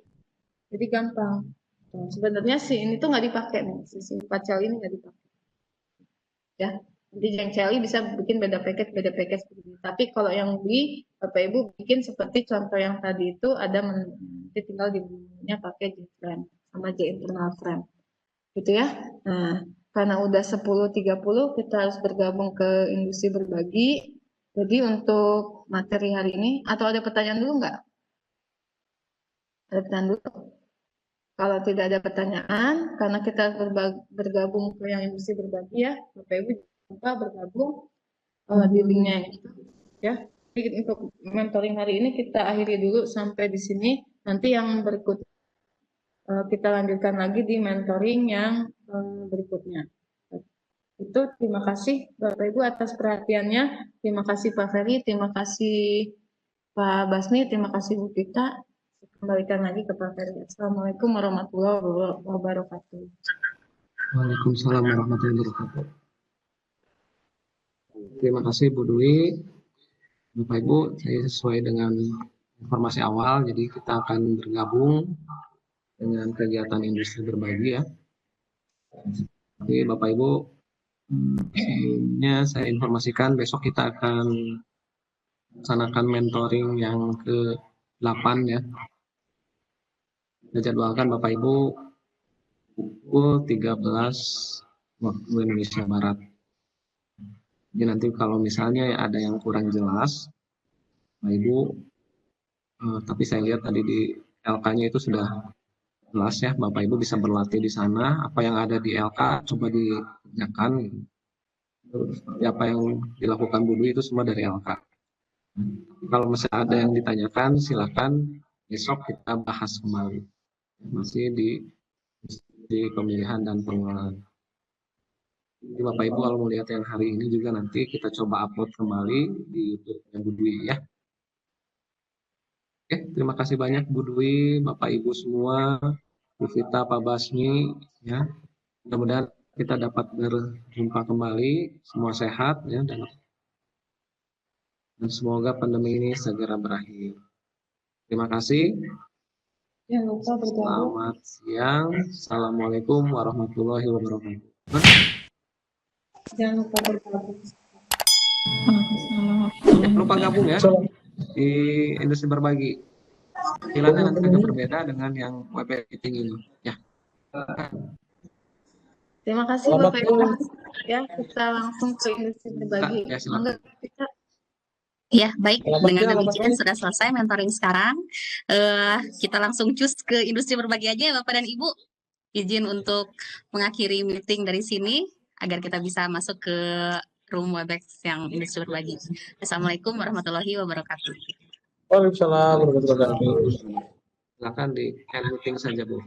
Jadi gampang. Tuh, sebenarnya sih ini tuh nggak dipakai nih, si 4 CLI ini nggak dipakai. Ya, nanti yang CLI bisa bikin beda package. Tapi kalau yang di Bapak Ibu bikin seperti contoh yang tadi itu ada nanti tinggal di menunya pakai JFrame sama JInternal frame. Gitu ya. Nah, karena udah 10.30 kita harus bergabung ke industri berbagi. Jadi untuk materi hari ini atau ada pertanyaan dulu nggak? Ada pertanyaan dulu? Kalau tidak ada pertanyaan, karena kita bergabung ke yang industri berbagi ya, Bapak Ibu jangan lupa bergabung di linknya itu ya. Jadi untuk mentoring hari ini kita akhiri dulu sampai di sini. Nanti yang berikut kita lanjutkan lagi di mentoring yang berikutnya. Itu terima kasih Bapak Ibu atas perhatiannya. Terima kasih Pak Ferry, terima kasih Pak Basmi, terima kasih Bu Tita. Kembalikan lagi ke Pak Ferry. Assalamualaikum warahmatullahi wabarakatuh. Waalaikumsalam warahmatullahi wabarakatuh. Terima kasih Bu Dwi. Bapak Ibu, saya sesuai dengan informasi awal, jadi kita akan bergabung dengan kegiatan industri berbagi ya. Jadi Bapak Ibu, sebelumnya saya informasikan besok kita akan melaksanakan mentoring yang ke-8 ya. Kita jadwalkan Bapak Ibu pukul 13 waktu Indonesia Barat. Jadi nanti kalau misalnya ada yang kurang jelas, Bapak Ibu, tapi saya lihat tadi di LK-nya itu sudah jelas ya, Bapak Ibu bisa berlatih di sana. Apa yang ada di LK coba dikerjakan. Seperti apa yang dilakukan Bu Dwi itu semua dari LK. Kalau masih ada yang ditanyakan, silakan besok kita bahas kembali. Masih di pemilihan dan pengelolaan. Jadi Bapak Ibu kalau mau lihat yang hari ini juga nanti kita coba upload kembali di YouTube-nya Bu Dwi ya. Oke, terima kasih banyak Bu Dwi, Bapak Ibu semua, Bu Vita, Pak Basmi ya. Mudah-mudahan kita dapat berjumpa kembali, semua sehat ya, dan semoga pandemi ini segera berakhir. Terima kasih. Jangan lupa bergabung. Selamat siang. Assalamualaikum warahmatullahi wabarakatuh. Jangan lupa bergabung. Jangan lupa gabung ya di industri berbagi. Silakan nanti agak berbeda dengan yang web meeting ini. Ya. Terima kasih Selamat Bapak malam. Ibu. Ya, kita langsung ke industri berbagi. Ya, silakan. Mangga, kita. Ya, baik. Selamat Dengan siang, demikian Mas. sudah selesai mentoring sekarang. Kita langsung cus ke industri berbagi aja ya Bapak dan Ibu. Izin untuk mengakhiri meeting dari sini agar kita bisa masuk ke room Webex yang industri berbagi. Assalamualaikum warahmatullahi wabarakatuh. Waalaikumsalam warahmatullahi wabarakatuh. Silakan di end meeting saja Bu.